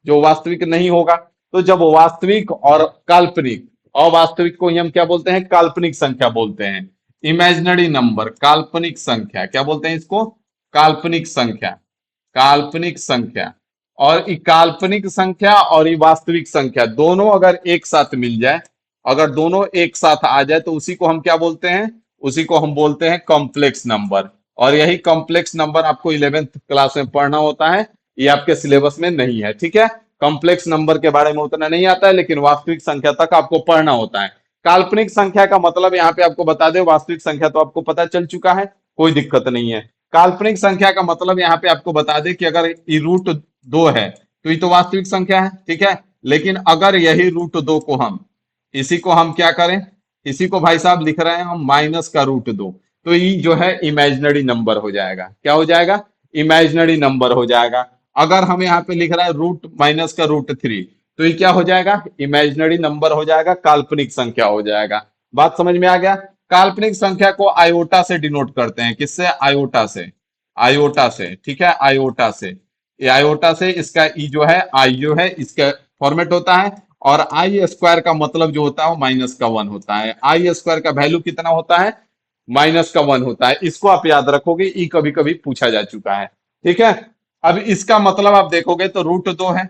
जो वास्तविक नहीं होगा। तो जब वास्तविक और काल्पनिक, अवास्तविक को ही हम क्या बोलते हैं, काल्पनिक संख्या बोलते हैं, इमेजिनरी नंबर, काल्पनिक संख्या क्या बोलते हैं इसको, काल्पनिक संख्या, काल्पनिक संख्या। और ये काल्पनिक संख्या और ये वास्तविक संख्या दोनों अगर एक साथ मिल जाए, अगर दोनों एक साथ आ जाए, तो उसी को हम क्या बोलते हैं, उसी को हम बोलते हैं कॉम्प्लेक्स नंबर। और यही कॉम्प्लेक्स नंबर आपको 11th क्लास में पढ़ना होता है, ये आपके सिलेबस में नहीं है, ठीक है। कॉम्प्लेक्स नंबर के बारे में उतना नहीं आता है, लेकिन वास्तविक संख्या तक आपको पढ़ना होता है। काल्पनिक संख्या का मतलब यहाँ पे आपको बता दें, वास्तविक संख्या तो आपको पता चल चुका है, कोई दिक्कत नहीं है। काल्पनिक संख्या का मतलब यहाँ पे आपको बता दें कि अगर ये √2 है, तो ये तो वास्तविक संख्या है, ठीक है। लेकिन अगर यही √2 को हम, इसी को हम क्या करें, इसी को भाई साहब लिख रहे हैं हम -√2, तो ये जो है इमेजिनरी नंबर हो जाएगा, क्या हो जाएगा, इमेजिनरी नंबर हो जाएगा। अगर हम यहाँ पे लिख रहे हैं रूट माइनस का √3, तो ये क्या हो जाएगा, इमेजिनरी नंबर हो जाएगा, काल्पनिक संख्या हो जाएगा। बात समझ में आ गया। काल्पनिक संख्या को आयोटा से डिनोट करते हैं, किससे, आयोटा से, आयोटा से, ठीक है, आयोटा से। ये आयोटा से, इसका ई जो है, आई जो है, इसका फॉर्मेट होता है। और आई स्क्वायर का मतलब जो होता है वो -1 होता है, आई स्क्वायर का वैल्यू कितना होता है, -1 होता है। इसको आप याद रखोगे, ई कभी कभी पूछा जा चुका है, ठीक है। अब इसका मतलब आप देखोगे तो √2 है,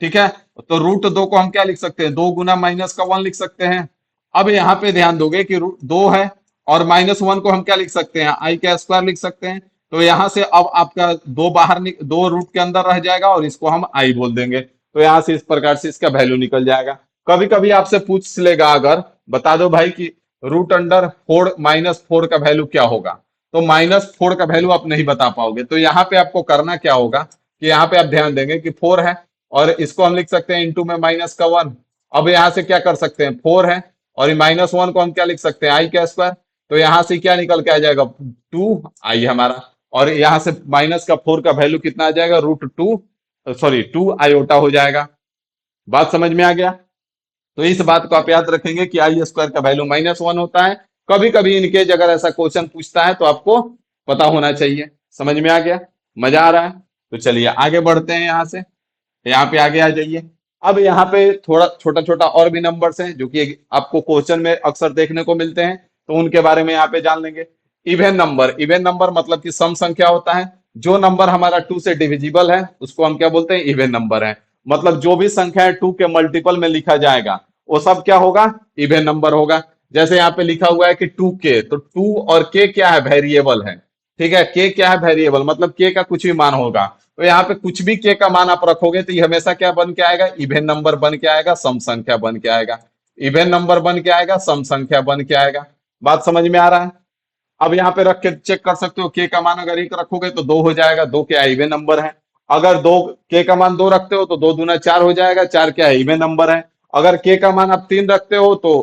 ठीक है, तो √2 को हम क्या लिख सकते हैं, 2 गुना -1 लिख सकते हैं। अब यहाँ पे ध्यान दोगे कि √2 है और -1 को हम क्या लिख सकते हैं, आई का स्क्वायर लिख सकते हैं। तो यहाँ से अब आपका दो बाहर दो रूट के अंदर रह जाएगा और इसको हम आई बोल देंगे। तो यहाँ से इस प्रकार से इसका वैल्यू निकल जाएगा। कभी कभी आपसे पूछ लेगा, अगर बता दो भाई कि √4 -4 का वैल्यू क्या होगा, तो -4 का वैल्यू आप नहीं बता पाओगे। तो यहाँ पे आपको करना क्या होगा कि यहाँ पे आप ध्यान देंगे कि 4 है और इसको हम लिख सकते हैं इंटू में -1। अब यहाँ से क्या कर सकते हैं, 4 है और -1 को हम क्या लिख सकते हैं, आई का स्क्वायर। तो यहाँ से क्या निकल के आ जाएगा, 2 आई हमारा। और यहाँ से माइनस का 4 का वैल्यू कितना आ जाएगा, √2, सॉरी 2 आयोटा हो जाएगा। बात समझ में आ गया। तो इस बात को आप याद रखेंगे कि आई स्क्वायर का वैल्यू -1 होता है। कभी कभी इनकेज अगर ऐसा क्वेश्चन पूछता है तो आपको पता होना चाहिए। समझ में आ गया, मजा आ रहा है। तो चलिए आगे बढ़ते हैं यहाँ से, यहाँ पे आगे आ जाइए। अब यहाँ पे थोड़ा छोटा छोटा और भी नंबर्स हैं जो कि आपको क्वेश्चन में अक्सर देखने को मिलते हैं, तो उनके बारे में यहाँ पे जान लेंगे। इवन नंबर मतलब कि सम संख्या होता है। जो नंबर हमारा 2 से डिविजिबल है उसको हम क्या बोलते हैं, इवन नंबर है। मतलब जो भी संख्या है 2 के मल्टीपल में लिखा जाएगा वो सब क्या होगा, इवन नंबर होगा। जैसे यहाँ पे लिखा हुआ है कि 2k, तो 2 और k क्या है, वेरिएबल है। ठीक है, k क्या है, वेरिएबल, मतलब k का कुछ भी मान होगा। तो यहाँ पे कुछ भी k का मान आप रखोगे तो ये हमेशा क्या बन के आएगा, इवन नंबर बन के आएगा, सम संख्या बन के आएगा। इवन नंबर बन के आएगा, सम संख्या बन के आएगा। बात समझ में आ रहा है। अब यहाँ पे रख के चेक कर सकते हो, के का मान अगर 1 रखोगे तो 2 हो जाएगा, 2 क्या है, इवन नंबर है। अगर दो के का मान 2 रखते हो तो 2 दूना 4 हो जाएगा, 4 क्या है, इवन नंबर है। अगर के का मान आप 3 रखते हो तो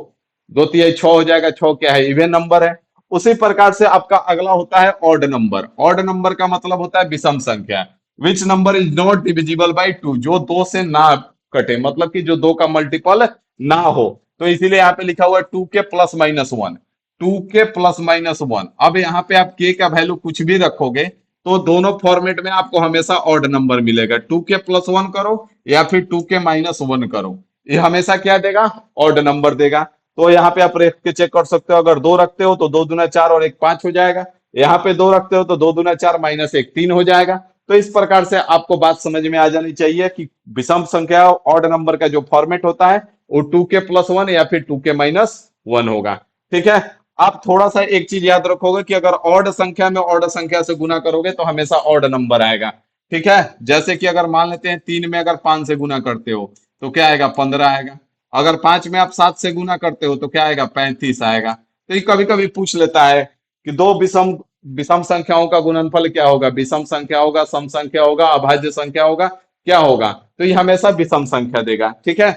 2 तिहाई 6 हो जाएगा, 6 क्या है, इवन नंबर है। उसी प्रकार से आपका अगला होता है ऑड नंबर। ऑड नंबर का मतलब होता है विषम संख्या। Which number is not divisible by 2, जो 2 से ना कटे, मतलब कि जो 2 का मल्टीपल ना हो। तो इसीलिए यहाँ पे लिखा हुआ है 2 के +-1, 2 के +-1। अब यहाँ पे आप के का वैल्यू कुछ भी रखोगे तो दोनों फॉर्मेट में आपको हमेशा ऑड नंबर मिलेगा। 2 के +1 करो या फिर 2 के -1 करो, ये हमेशा क्या देगा, ऑड नंबर देगा। तो यहाँ पे आप रख के चेक कर सकते हो, अगर 2 रखते हो तो 2 दूना 4 और 1 5 हो जाएगा। यहाँ पे 2 रखते हो तो 2 दूना 4 -1 3 हो जाएगा। तो इस प्रकार से आपको बात समझ में आ जानी चाहिए कि विषम संख्या ऑड नंबर का जो फॉर्मेट होता है वो 2 के +1 या फिर 2 के -1 होगा। ठीक है। आप थोड़ा सा एक चीज याद रखोगे कि अगर ऑड संख्या में ऑड संख्या से गुना करोगे तो हमेशा ऑड नंबर आएगा। ठीक है, जैसे कि अगर मान लेते हैं 3 में अगर 5 से गुना करते हो तो क्या आएगा, 15 आएगा। अगर 5 में आप 7 से गुना करते हो तो क्या आएगा, 35 आएगा। तो ये कभी कभी पूछ लेता है कि दो विषम विषम संख्याओं का गुणनफल क्या होगा, विषम संख्या होगा, सम संख्या होगा, अभाज्य संख्या होगा, क्या होगा। तो ये हमेशा विषम संख्या देगा। ठीक है।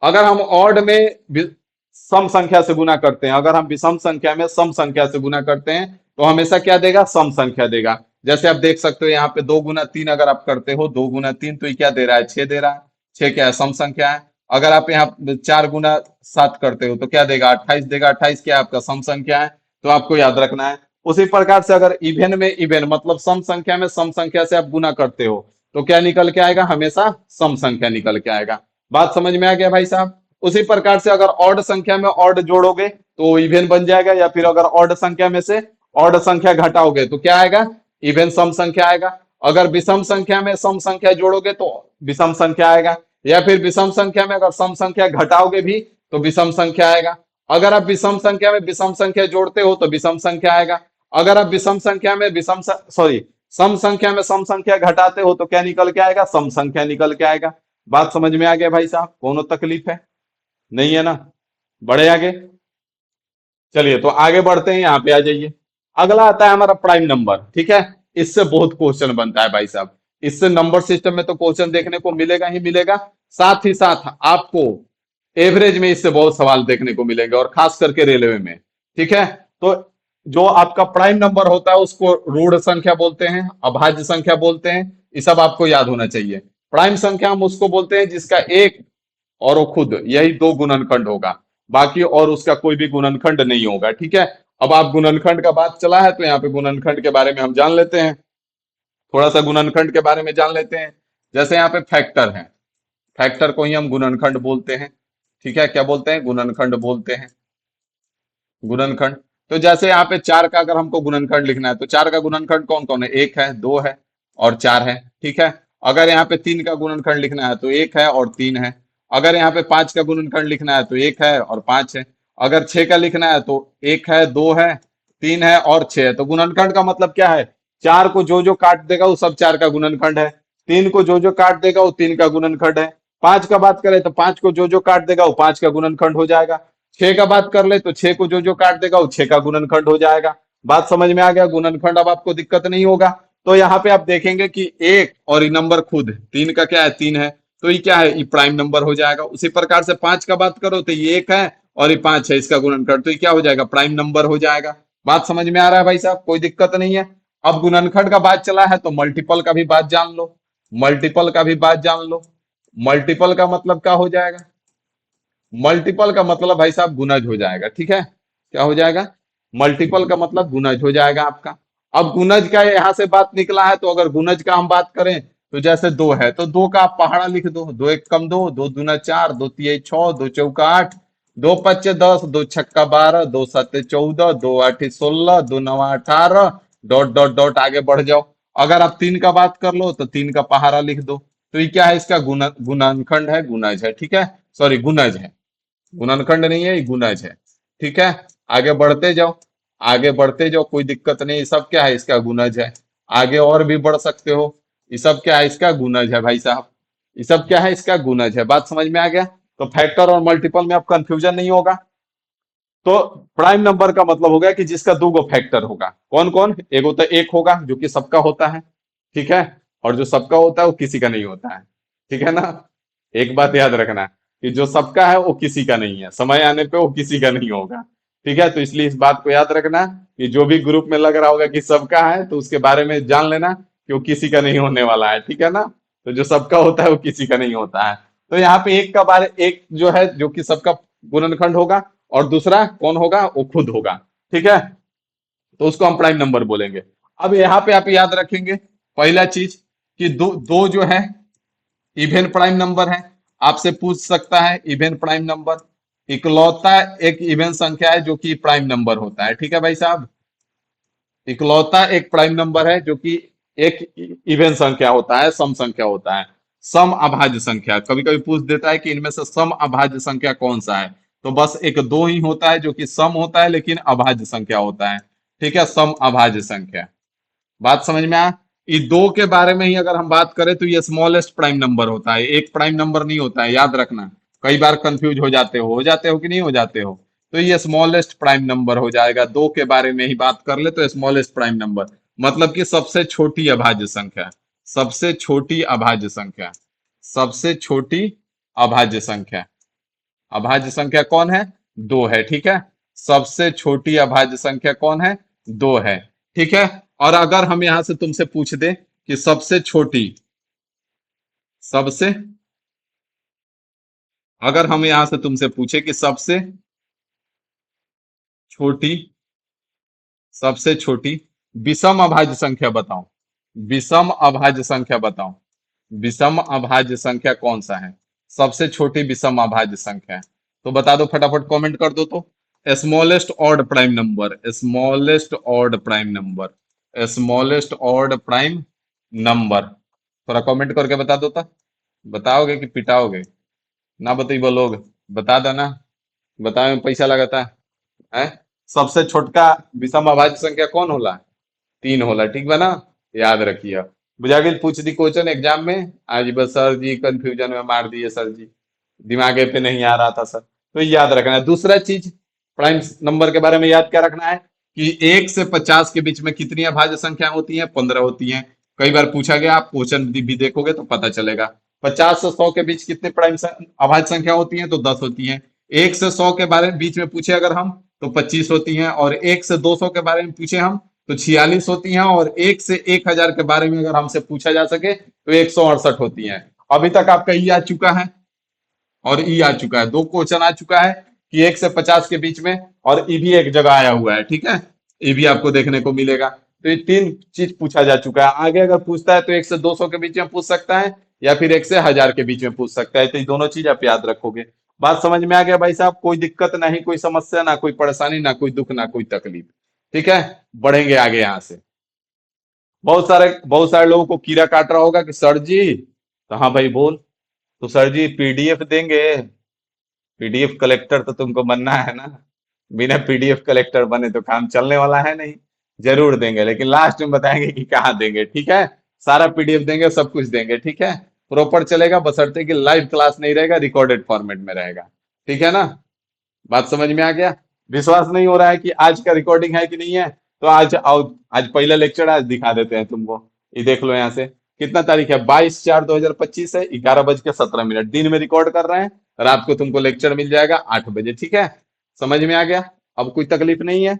अगर हम ऑड में सम संख्या से गुना करते हैं, अगर हम विषम संख्या में सम संख्या से गुना करते हैं तो हमेशा क्या देगा, सम संख्या देगा। जैसे आप देख सकते हो यहाँ पे 2 गुना 3 अगर आप करते हो, 2 गुना 3 तो ये क्या दे रहा है, 6 दे रहा है। 6 क्या है, सम संख्या है। अगर आप यहाँ 4 गुना 7 करते हो तो क्या देगा, 28 देगा। 28 क्या है, आपका सम संख्या है। तो आपको याद रखना है। उसी प्रकार से अगर इवेन में इवेन मतलब सम संख्या में सम संख्या से आप गुना करते हो तो क्या निकल के आएगा, हमेशा सम संख्या निकल के आएगा। बात समझ में आ गया भाई साहब। उसी प्रकार से अगर ऑड संख्या में ऑड जोड़ोगे तो इवेन बन जाएगा, या फिर अगर ऑड संख्या में से ऑड संख्या घटाओगे तो क्या आएगा, इवेन सम संख्या आएगा। अगर विषम संख्या में सम संख्या जोड़ोगे तो विषम संख्या आएगा, या फिर विषम संख्या में अगर सम संख्या घटाओगे भी तो विषम संख्या आएगा। अगर आप विषम संख्या में विषम संख्या जोड़ते हो तो विषम संख्या आएगा। अगर आप विषम संख्या में विषम सॉरी सम संख्या में सम संख्या घटाते हो तो क्या निकल के आएगा, सम संख्या निकल के आएगा। बात समझ में आ गया भाई साहब, कोनो तकलीफ है नहीं है ना। बढ़े आगे, चलिए तो आगे बढ़ते हैं, यहाँ पे आ जाइए। अगला आता है हमारा प्राइम नंबर। ठीक है, इससे बहुत क्वेश्चन बनता है भाई साहब। इससे नंबर सिस्टम में तो क्वेश्चन देखने को मिलेगा ही मिलेगा, साथ ही साथ आपको एवरेज में इससे बहुत सवाल देखने को मिलेंगे, और खास करके रेलवे में। ठीक है, तो जो आपका प्राइम नंबर होता है उसको ऋण संख्या बोलते हैं, अभाज्य संख्या बोलते हैं। ये सब आपको याद होना चाहिए। प्राइम संख्या हम उसको बोलते हैं जिसका एक और वो खुद यही दो गुणनखंड होगा, बाकी और उसका कोई भी गुणनखंड नहीं होगा। ठीक है, अब आप गुणनखंड का बात चला है तो यहाँ पे गुणनखंड के बारे में हम जान लेते हैं। थोड़ा सा गुणनखंड के बारे में जान लेते हैं। जैसे यहाँ पे फैक्टर है, फैक्टर को ही हम गुणनखंड बोलते हैं। ठीक है, क्या बोलते हैं, गुणनखंड बोलते हैं, गुणनखंड। तो जैसे यहाँ पे 4 का अगर हमको गुणनखंड लिखना है तो 4 का गुणनखंड कौन कौन है, 1 है, 2 है और 4 है। ठीक है, अगर यहाँ पे 3 का गुणनखंड लिखना है तो 1 है और 3 है। अगर यहाँ पे 5 का गुणनखंड लिखना है तो 1 है और 5 है। अगर 6 का लिखना है तो 1 है, 2 है, 3 है और 6 है। तो गुणनखंड का मतलब क्या है? 4 को जो जो काट देगा वो सब 4 का गुणनखंड है। 3 को जो जो काट देगा वो 3 का गुणनखंड है। 5 का बात करें तो 5 को जो जो काट देगा वो 5 का गुणनखंड हो जाएगा। 6 का बात कर ले तो 6 को जो जो काट देगा वो 6 का गुणनखंड हो जाएगा। बात समझ में आ गया? गुणनखंड अब आपको दिक्कत नहीं होगा। तो यहाँ पे आप देखेंगे कि एक और ये नंबर खुद 3 का क्या है? 3 है, तो ये क्या है? ये प्राइम नंबर हो जाएगा। उसी प्रकार से 5 का बात करो तो ये 1 है और ये 5 है, इसका गुणनखंड, तो ये क्या हो जाएगा? प्राइम नंबर हो जाएगा। बात समझ में आ रहा है भाई साहब? कोई दिक्कत नहीं है। अब गुणनखंड का बात चला है तो मल्टीपल का भी बात जान लो। मल्टीपल का भी बात जान लो। मल्टीपल का मतलब क्या हो जाएगा? मल्टीपल का मतलब भाई साहब गुणज हो जाएगा। ठीक है, क्या हो जाएगा? मल्टीपल का मतलब गुणज हो जाएगा आपका। अब गुणज का यहां से बात निकला है, तो अगर गुणज का हम बात करें तो जैसे 2 है तो 2 का आप पहाड़ा लिख दो। 2 एक कम 2, 2 दूना 4, 2 तिये 6, 2 चौका 8, 2 पच्चे 10, 2 छक्का 12, 2 सत्ते 14, 2 आठे 16, 2 नवा 18, डॉट डॉट डॉट आगे बढ़ जाओ। अगर आप 3 का बात कर लो तो 3 का पहाड़ा लिख दो। तो ये क्या है? इसका गुणनखंड है, गुणज है। ठीक है, सॉरी गुणज है, गुणनखंड नहीं है, ये गुणज है। ठीक है, आगे बढ़ते जाओ, आगे बढ़ते जाओ, कोई दिक्कत नहीं। ये सब क्या है? इसका गुणज है। आगे और भी बढ़ सकते हो। ये सब क्या है? इसका गुणज है भाई साहब। ये सब क्या है? इसका गुणज है। बात समझ में आ गया? तो फैक्टर और मल्टीपल में अब कंफ्यूजन नहीं होगा। तो प्राइम नंबर का मतलब हो गया कि जिसका दो गो फैक्टर होगा। कौन कौन? एक होता है, एक होगा जो कि सबका होता है। ठीक है, और जो सबका होता है वो किसी का नहीं होता है। ठीक है ना? एक बात याद रखना कि जो सबका है वो किसी का नहीं है, समय आने पे वो किसी का नहीं होगा। ठीक है, तो इसलिए इस बात को याद रखना कि जो भी ग्रुप में लग रहा होगा कि सबका है तो उसके बारे में जान लेना कि वो किसी का नहीं होने वाला है। ठीक है ना? तो जो सबका होता है वो किसी का नहीं होता है। तो यहाँ पे एक का बारे एक जो है जो कि सबका गुणनखंड होगा, और दूसरा कौन होगा? वो खुद होगा। ठीक है, तो उसको हम प्राइम नंबर बोलेंगे। अब यहाँ पे आप याद रखेंगे पहला चीज कि दो दो जो है इवन प्राइम नंबर है। आपसे पूछ सकता है इवन प्राइम नंबर, इकलौता एक इवन संख्या है जो कि प्राइम नंबर होता है। ठीक है भाई साहब, इकलौता एक प्राइम नंबर है जो कि एक इवन संख्या होता है, सम संख्या होता है। सम अभाज्य संख्या कभी कभी पूछ देता है कि इनमें से सम अभाज्य संख्या कौन सा है, तो बस एक दो ही होता है जो कि सम होता है लेकिन अभाज्य संख्या होता है। ठीक है, सम अभाज्य संख्या। बात समझ में आया? ये दो के बारे में ही अगर हम बात करें तो ये स्मॉलेस्ट प्राइम नंबर होता है, एक प्राइम नंबर नहीं होता है, याद रखना। कई बार कंफ्यूज हो जाते हो कि नहीं हो जाते हो? तो ये स्मॉलेस्ट प्राइम नंबर हो जाएगा। दो के बारे में ही बात कर ले तो स्मॉलेस्ट प्राइम नंबर मतलब कि सबसे छोटी अभाज्य संख्या। सबसे छोटी अभाज्य संख्या। सबसे छोटी अभाज्य संख्या। अभाज्य संख्या कौन है? दो है। ठीक है, सबसे छोटी अभाज्य संख्या कौन है? दो है। ठीक है, और अगर हम यहां से तुमसे पूछ दे कि सबसे छोटी, सबसे, अगर हम यहां से तुमसे पूछे कि छोटी सबसे छोटी विषम अभाज्य संख्या बताओ, विषम अभाज्य संख्या बताओ, विषम अभाज्य संख्या कौन सा है? सबसे छोटी विषम अभाज्य संख्या है तो बता दो, फटाफट कमेंट कर दो। तो smallest odd prime number, smallest odd prime number, smallest odd prime number. थोड़ा कमेंट करके बता दो। तो बताओगे कि पिटाओगे? ना बताइए लोग, बता देना। बताओ में पैसा लगाता है। सबसे छोटका विषम अभाज्य संख्या कौन होला? तीन होला। ठीक बा ना? याद रखिए। बुझा गई? पूछ दी क्वेश्चन एग्जाम में आज, बस सर जी कंफ्यूजन में मार दिए सर जी, दिमागे पे नहीं आ रहा था सर। तो याद रखना है। दूसरा चीज प्राइम नंबर के बारे में याद क्या रखना है कि 1 से 50 के बीच में कितनी अभाज्य संख्या होती हैं? 15 होती हैं। कई बार पूछा गया, आप क्वेश्चन भी देखोगे तो पता चलेगा। 50 से 100 के बीच कितने अभाज्य संख्या होती हैं? तो 10 होती हैं। 1 से 100 के बारे में बीच में पूछे अगर हम तो 25 होती हैं, और 1 से 200 के बारे में पूछे हम तो 46 होती हैं, और 1 से 1000 के बारे में अगर हमसे पूछा जा सके तो 168 होती हैं। अभी तक आपका ई आ चुका है और ई आ चुका है, दो क्वेश्चन आ चुका है कि 1 से 50 के बीच में, और ई भी एक जगह आया हुआ है। ठीक है, ये भी आपको देखने को मिलेगा। तो ये तीन चीज पूछा जा चुका है। आगे अगर पूछता है तो 1 से 200 के बीच में पूछ सकता है, या फिर 1 से 1000 के बीच में पूछ सकता है। तो ये दोनों चीज आप याद रखोगे। बात समझ में आ गया भाई साहब? कोई दिक्कत नहीं, कोई समस्या ना, कोई परेशानी ना, कोई दुख ना, कोई तकलीफ। ठीक है, बढ़ेंगे आगे यहां से। बहुत सारे लोगों को कीड़ा काट रहा होगा कि सर जी, तो हाँ भाई बोल, तो सर जी पीडीएफ देंगे, पीडीएफ कलेक्टर तो तुमको बनना है ना, बिना पीडीएफ कलेक्टर बने तो काम चलने वाला है नहीं। जरूर देंगे, लेकिन लास्ट में बताएंगे कि कहाँ देंगे, ठीक है। सारा पीडीएफ देंगे, सब कुछ देंगे, ठीक है। प्रॉपर चलेगा, बशर्ते कि लाइव क्लास नहीं रहेगा, रिकॉर्डेड फॉर्मेट में रहेगा। ठीक है ना, बात समझ में आ गया। विश्वास नहीं हो रहा है कि आज का रिकॉर्डिंग है कि नहीं है, तो आज आओ, आज पहला लेक्चर आज दिखा देते हैं तुमको। ये देख लो यहाँ से, कितना तारीख है, 22/4/2025 है, 11:17। दिन में रिकॉर्ड कर रहे हैं, रात को तुमको लेक्चर मिल जाएगा 8 बजे, ठीक है। समझ में आ गया, अब कोई तकलीफ नहीं है।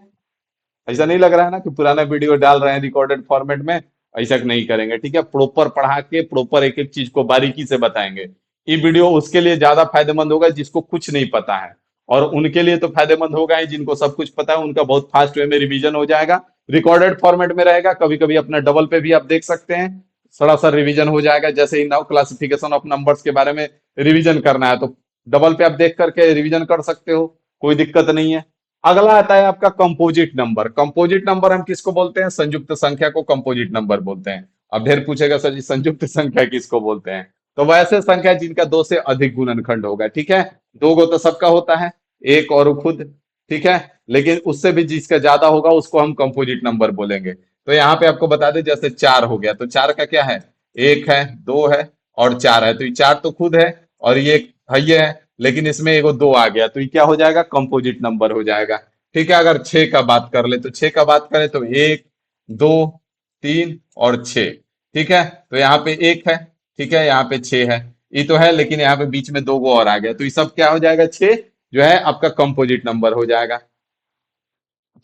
ऐसा नहीं लग रहा है ना कि पुराना वीडियो डाल रहे हैं रिकॉर्डेड फॉर्मेट में। ऐसा नहीं करेंगे, ठीक है। प्रॉपर पढ़ा के प्रॉपर एक एक चीज को बारीकी से बताएंगे। ये वीडियो उसके लिए ज्यादा फायदेमंद होगा जिसको कुछ नहीं पता है, और उनके लिए तो फायदेमंद होगा ही जिनको सब कुछ पता है, उनका बहुत फास्ट वे में रिवीजन हो जाएगा। रिकॉर्डेड फॉर्मेट में रहेगा, कभी कभी अपना डबल पे भी आप देख सकते हैं, सरासर रिवीजन हो जाएगा। जैसे ही नाउ क्लासिफिकेशन ऑफ नंबर्स के बारे में रिवीजन करना है, तो डबल पे आप देख करके रिवीजन कर सकते हो, कोई दिक्कत नहीं है। अगला आता है आपका कंपोजिट नंबर। कंपोजिट नंबर हम किसको बोलते हैं, संयुक्त संख्या को कंपोजिट नंबर बोलते हैं। अब ढेर पूछेगा सर जी संयुक्त संख्या किसको बोलते हैं, तो वैसे संख्या जिनका दो से अधिक गुणनखंड होगा, ठीक है। दो गो तो सबका होता है, एक और खुद, ठीक है। लेकिन उससे भी जिसका ज्यादा होगा उसको हम कंपोजिट नंबर बोलेंगे। तो यहाँ पे आपको बता दें, जैसे चार हो गया, तो चार का क्या है, एक है, दो है और चार है। तो ये चार तो खुद है, और ये है, लेकिन इसमें एगो दो आ गया, तो ये क्या हो जाएगा, कंपोजिट नंबर हो जाएगा। ठीक है। अगर छह का बात कर ले, तो छह का बात करें तो एक, दो, तीन और छह, ठीक है। तो यहाँ पे एक है, ठीक है, यहाँ पे छह है, ये तो है, लेकिन यहाँ पे बीच में दो गो और आ गया, तो ये सब क्या हो जाएगा, छह जो है आपका कंपोजिट नंबर हो जाएगा।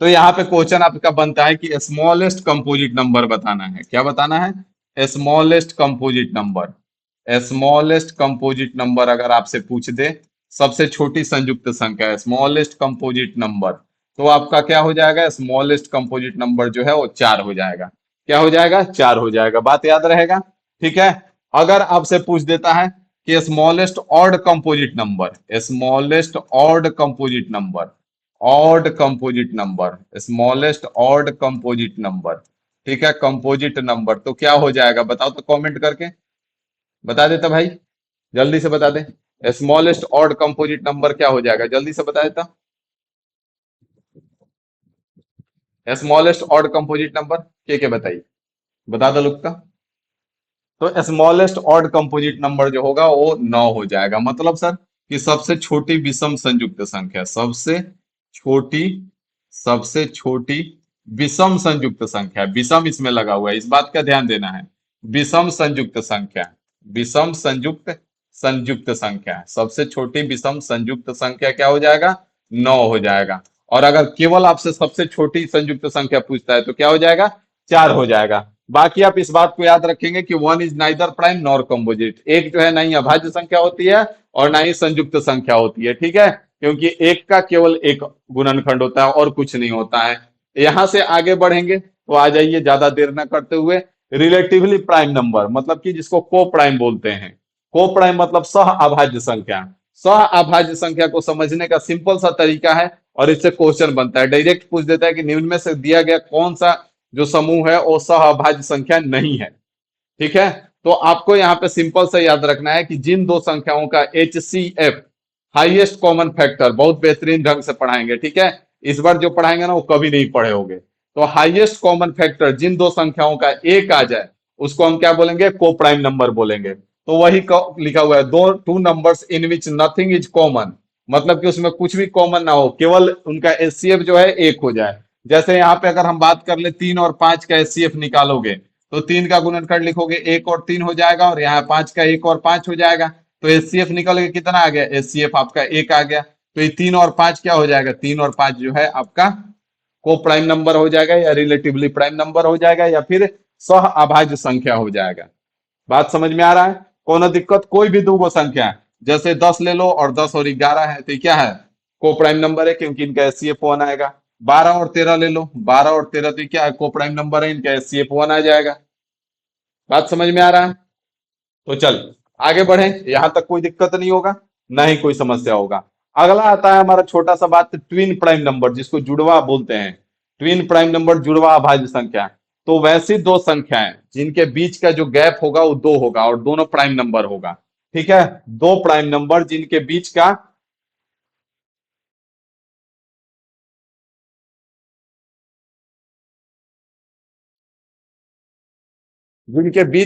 तो यहाँ पे क्वेश्चन आपका बनता है कि स्मॉलेस्ट कंपोजिट नंबर बताना है। क्या बताना है, smallest composite number. Smallest composite number अगर आपसे पूछ दे, सबसे छोटी संयुक्त संख्या, स्मॉलेस्ट कंपोजिट नंबर, तो आपका क्या हो जाएगा, स्मॉलेस्ट कंपोजिट नंबर जो है वो चार हो जाएगा। क्या हो जाएगा, चार हो जाएगा, बात याद रहेगा। ठीक है। अगर आपसे पूछ देता है कि smallest odd composite number, smallest odd composite number, odd composite number, smallest odd composite number, ठीक है, कंपोजिट नंबर, तो क्या हो जाएगा बताओ तो, कमेंट करके बता देता भाई, जल्दी से बता दे। स्मॉलेस्ट ऑड कंपोजिट नंबर क्या हो जाएगा, जल्दी से बता देता। स्मॉलेस्ट ऑड कंपोजिट नंबर क्या बताइए, बता दो लोग का। तो स्मॉलेस्ट ऑड कंपोजिट नंबर जो होगा वो नौ हो जाएगा। मतलब सर कि सबसे छोटी विषम संयुक्त संख्या, छोटी सबसे छोटी विषम संयुक्त संख्या, विषम इसमें लगा हुआ है, इस बात का ध्यान देना है। विषम संयुक्त संख्या, विषम संयुक्त संयुक्त संख्या, सबसे छोटी विषम संयुक्त संख्या क्या हो जाएगा, नौ हो जाएगा। और अगर केवल आपसे सबसे छोटी संयुक्त संख्या पूछता है तो क्या हो जाएगा, चार हो जाएगा। बाकी आप इस बात को याद रखेंगे कि one is neither prime nor composite, एक जो है ना ही अभाज्य संख्या होती है और ना ही संयुक्त संख्या होती है, ठीक है। क्योंकि एक का केवल एक गुणनखंड होता है और कुछ नहीं होता है। यहां से आगे बढ़ेंगे तो आ जाइए, ज्यादा देर न करते हुए, रिलेटिवली प्राइम नंबर, मतलब कि जिसको को प्राइम बोलते हैं। को प्राइम मतलब सह अभाज्य संख्या। सह अभाज्य संख्या को समझने का सिंपल सा तरीका है, और इससे क्वेश्चन बनता है, डायरेक्ट पूछ देता है कि निम्न में से दिया गया कौन सा जो समूह है वो सह अभाज्य संख्या नहीं है, ठीक है। तो आपको यहाँ पे सिंपल से याद रखना है कि जिन दो संख्याओं का HCF, हाईएस्ट कॉमन फैक्टर, बहुत बेहतरीन ढंग से पढ़ाएंगे, ठीक है। इस बार जो पढ़ाएंगे ना वो कभी नहीं पढ़े होंगे। तो हाईएस्ट कॉमन फैक्टर जिन दो संख्याओं का एक आ जाए उसको हम क्या बोलेंगे, को प्राइम नंबर बोलेंगे। तो वही लिखा हुआ है, दो two numbers in which nothing is common, मतलब कि उसमें कुछ भी कॉमन ना हो, केवल उनका HCF जो है एक हो जाए। जैसे यहाँ पे अगर हम बात कर ले, तीन और पांच का HCF निकालोगे, तो तीन का गुणनखंड लिखोगे एक और तीन हो जाएगा, और यहाँ पांच का एक और पांच हो जाएगा। तो HCF निकल के कितना आ गया, HCF आपका एक आ गया। तो ये तीन और पांच क्या हो जाएगा, तीन और पांच जो है आपका को प्राइम नंबर हो जाएगा, या रिलेटिवली प्राइम नंबर हो जाएगा, या फिर सह अभाज्य संख्या हो जाएगा। बात समझ में आ रहा है, कोनो दिक्कत, कोई भी दो संख्या, जैसे 10 ले लो और 10 और 11 है, तो क्या है, को प्राइम नंबर है, क्योंकि इनका HCF वन आएगा। 12 और 13 ले लो, 12 और 13 तो क्या है, को प्राइम नंबर है, इनका HCF वन आ जाएगा। बात समझ में आ रहा है, तो चल आगे बढ़े, यहां तक कोई दिक्कत नहीं होगा, ना ही कोई समस्या होगा। अगला आता है हमारा छोटा सा बात, ट्विन प्राइम नंबर, जिसको जुड़वा बोलते हैं। ट्विन प्राइम नंबर, जुड़वा अभाज्य संख्या। तो वैसी दो संख्याएं जिनके बीच का जो गैप होगा वो दो होगा और दोनों प्राइम नंबर होगा। ठीक है, दो प्राइम नंबर जिनके बीच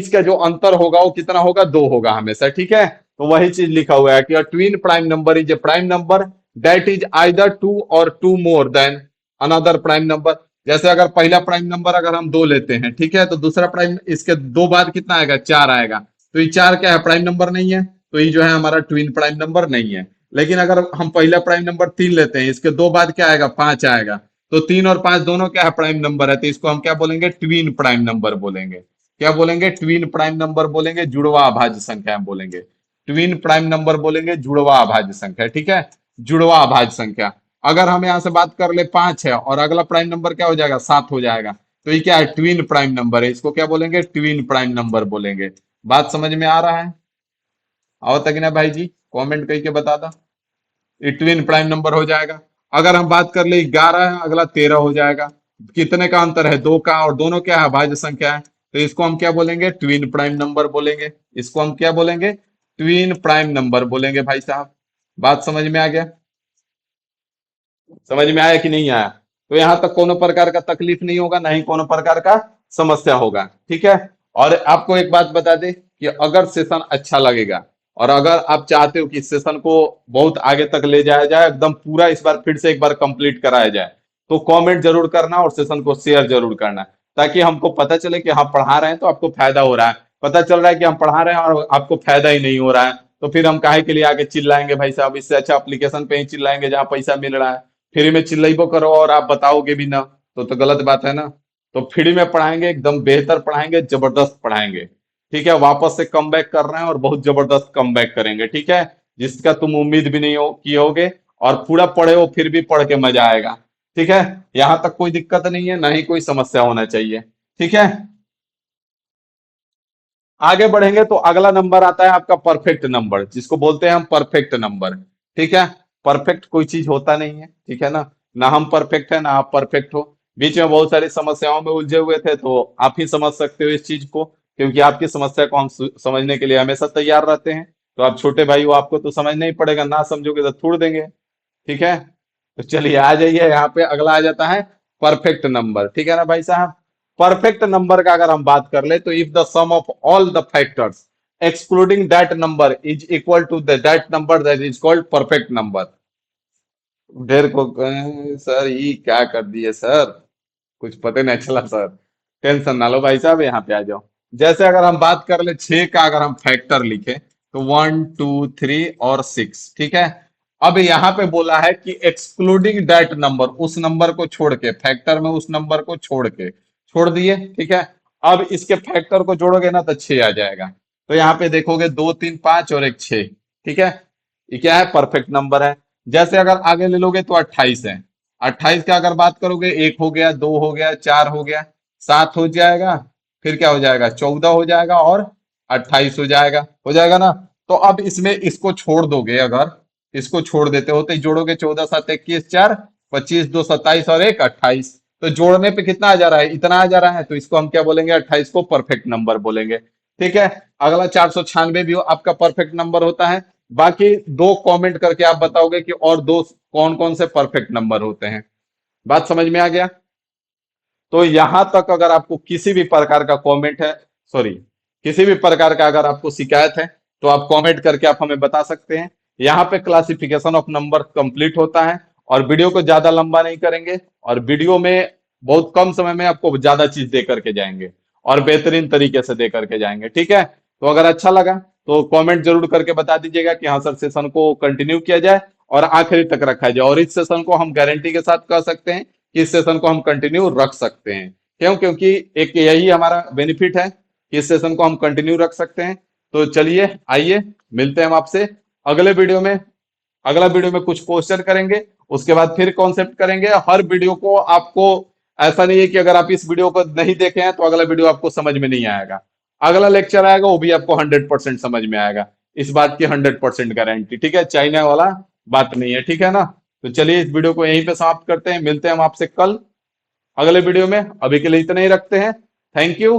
का जो अंतर होगा वो कितना होगा, दो होगा हमेशा। ठीक है, तो वही चीज लिखा हुआ है कि twin prime number is a prime number that is either two or two more than another prime number. जैसे अगर पहला प्राइम नंबर अगर हम दो लेते हैं, ठीक है, तो दूसरा प्राइम इसके दो बाद कितना आएगा, चार आएगा। तो ये चार क्या है, प्राइम नंबर नहीं है, तो ये जो है हमारा ट्विन प्राइम नंबर नहीं है। लेकिन अगर हम पहला प्राइम नंबर तीन लेते हैं, इसके दो बाद क्या आएगा, पांच आएगा। तो तीन और पांच दोनों क्या है, प्राइम नंबर है, तो इसको हम क्या बोलेंगे, ट्विन प्राइम नंबर बोलेंगे। क्या बोलेंगे, ट्विन प्राइम नंबर बोलेंगे, जुड़वा अभाज्य संख्या बोलेंगे। ट्विन प्राइम नंबर बोलेंगे, जुड़वा अभाज्य संख्या। ठीक है, जुड़वा अभाज्य संख्या। अगर हम यहां से बात कर ले, पांच है और अगला प्राइम नंबर क्या हो जाएगा, सात हो जाएगा, तो ये क्या है, ट्विन प्राइम नंबर है, इसको क्या बोलेंगे, ट्विन प्राइम नंबर बोलेंगे। बात समझ में आ रहा है? आओ तक ना भाई जी, कमेंट करके बता दो। ये ट्विन प्राइम नंबर हो जाएगा। अगर हम बात कर ले, 11 है, अगला 13 हो जाएगा। कितने का अंतर है, दो का, और दोनों क्या है, भाज्य संख्या है, तो इसको हम क्या बोलेंगे, ट्विन प्राइम नंबर बोलेंगे। इसको हम क्या बोलेंगे, ट्विन प्राइम नंबर बोलेंगे भाई साहब। बात समझ में आ गया? समझ में आया कि नहीं आया? तो यहां तक कोनो प्रकार का तकलीफ नहीं होगा, ना ही कोनो प्रकार का समस्या होगा। ठीक है, और आपको एक बात बता दें कि अगर सेशन अच्छा लगेगा और अगर आप चाहते हो कि इस सेशन को बहुत आगे तक ले जाया जाए, एकदम पूरा इस बार फिर से एक बार कंप्लीट कराया जाए, तो कमेंट जरूर करना और सेशन को शेयर जरूर करना, ताकि हमको पता चले कि हम पढ़ा रहे हैं तो आपको फायदा हो रहा है। पता चल रहा है कि हम पढ़ा रहे हैं और आपको फायदा ही नहीं हो रहा है, तो फिर हम काहे के लिए आगे चिल्लाएंगे भाई साहब? इससे अच्छा एप्लीकेशन पे ही चिल्लाएंगे जहां पैसा मिल रहा है। फ्री में चिल्लाइबो करो और आप बताओगे भी ना, तो गलत बात है ना। तो फ्री में पढ़ाएंगे, एकदम बेहतर पढ़ाएंगे, जबरदस्त पढ़ाएंगे। ठीक है, वापस से कम बैक कर रहे हैं और बहुत जबरदस्त कम बैक करेंगे। ठीक है, जिसका तुम उम्मीद भी नहीं हो किए होगे, और पूरा पढ़े हो फिर भी पढ़ के मजा आएगा। ठीक है, यहां तक कोई दिक्कत नहीं है, ना ही कोई समस्या होना चाहिए। ठीक है, आगे बढ़ेंगे तो अगला नंबर आता है आपका परफेक्ट नंबर, जिसको बोलते हैं हम परफेक्ट नंबर। ठीक है, परफेक्ट कोई चीज होता नहीं है, ठीक है ना। ना हम परफेक्ट है, ना आप परफेक्ट हो। बीच में बहुत सारी समस्याओं में उलझे हुए थे, तो आप ही समझ सकते हो इस चीज को, क्योंकि आपकी समस्या को हम समझने के लिए हमेशा तैयार रहते हैं। तो आप छोटे भाई हो, आपको तो समझना ही पड़ेगा, ना समझोगे तो छोड़ देंगे। ठीक है, तो चलिए आ जाइए, यहाँ पे अगला आ जाता है परफेक्ट नंबर। ठीक है ना भाई साहब? परफेक्ट नंबर का अगर हम बात कर ले, तो if the sum of all the factors excluding that number is equal to that number, that is called perfect number. ढेर को सर ये क्या कर दिए सर, कुछ पता नहीं चला सर। टेंशन ना लो भाई साहब, यहाँ पे आ जाओ। जैसे अगर हम बात कर ले, छह का अगर हम फैक्टर लिखे, तो वन टू थ्री और सिक्स। ठीक है, अब यहाँ पे बोला है कि एक्सक्लूडिंग दैट नंबर, उस नंबर को छोड़ के, फैक्टर में उस नंबर को छोड़ के, छोड़ दिए। ठीक है, अब इसके फैक्टर को जोड़ोगे ना तो छह आ जाएगा। तो यहाँ पे देखोगे दो तीन पांच और एक छह। ठीक है, ये क्या है, परफेक्ट नंबर है। जैसे अगर आगे ले लोगे तो 28 है। 28 का अगर बात करोगे, एक हो गया, दो हो गया, चार हो गया, सात हो जाएगा, फिर क्या हो जाएगा, 14 हो जाएगा और 28 हो जाएगा ना। तो अब इसमें इसको छोड़ दोगे, अगर इसको छोड़ देते हो तो जोड़ोगे, 14 सात 21, चार 25, दो 27 और एक 28। तो जोड़ने पे कितना आ जा रहा है, इतना आ जा रहा है, तो इसको हम क्या बोलेंगे, 28 को परफेक्ट नंबर बोलेंगे। ठीक है, अगला 496 भी आपका परफेक्ट नंबर होता है। बाकी दो कमेंट करके आप बताओगे कि और दो कौन कौन से परफेक्ट नंबर होते हैं। बात समझ में आ गया? तो यहां तक अगर आपको किसी भी प्रकार का कमेंट है, सॉरी, किसी भी प्रकार का अगर आपको शिकायत है, तो आप कमेंट करके आप हमें बता सकते हैं। यहाँ पे क्लासिफिकेशन ऑफ नंबर कंप्लीट होता है, और वीडियो को ज्यादा लंबा नहीं करेंगे, और वीडियो में बहुत कम समय में आपको ज्यादा चीज दे करके जाएंगे, और बेहतरीन तरीके से दे करके जाएंगे। ठीक है, तो अगर अच्छा लगा तो कमेंट जरूर करके बता दीजिएगा कि हाँ सर, सेशन को कंटिन्यू किया जाए और आखिरी तक रखा जाए। और इस सेशन को हम गारंटी के साथ कह सकते हैं कि इस सेशन को हम कंटिन्यू रख सकते हैं। क्यों? क्योंकि एक यही हमारा बेनिफिट है कि इस सेशन को हम कंटिन्यू रख सकते हैं। तो चलिए, आइए मिलते हैं हम आपसे अगले वीडियो में। अगला वीडियो में कुछ क्वेश्चन करेंगे, उसके बाद फिर कॉन्सेप्ट करेंगे। हर वीडियो को आपको, ऐसा नहीं है कि अगर आप इस वीडियो को नहीं देखे हैं तो अगला वीडियो आपको समझ में नहीं आएगा। अगला लेक्चर आएगा वो भी आपको 100% समझ में आएगा, इस बात की 100% गारंटी। ठीक है, चाइना वाला बात नहीं है। ठीक है ना? तो चलिए इस वीडियो को यहीं पे समाप्त करते हैं, मिलते हैं हम आपसे कल अगले वीडियो में। अभी के लिए इतना ही रखते हैं। Thank you.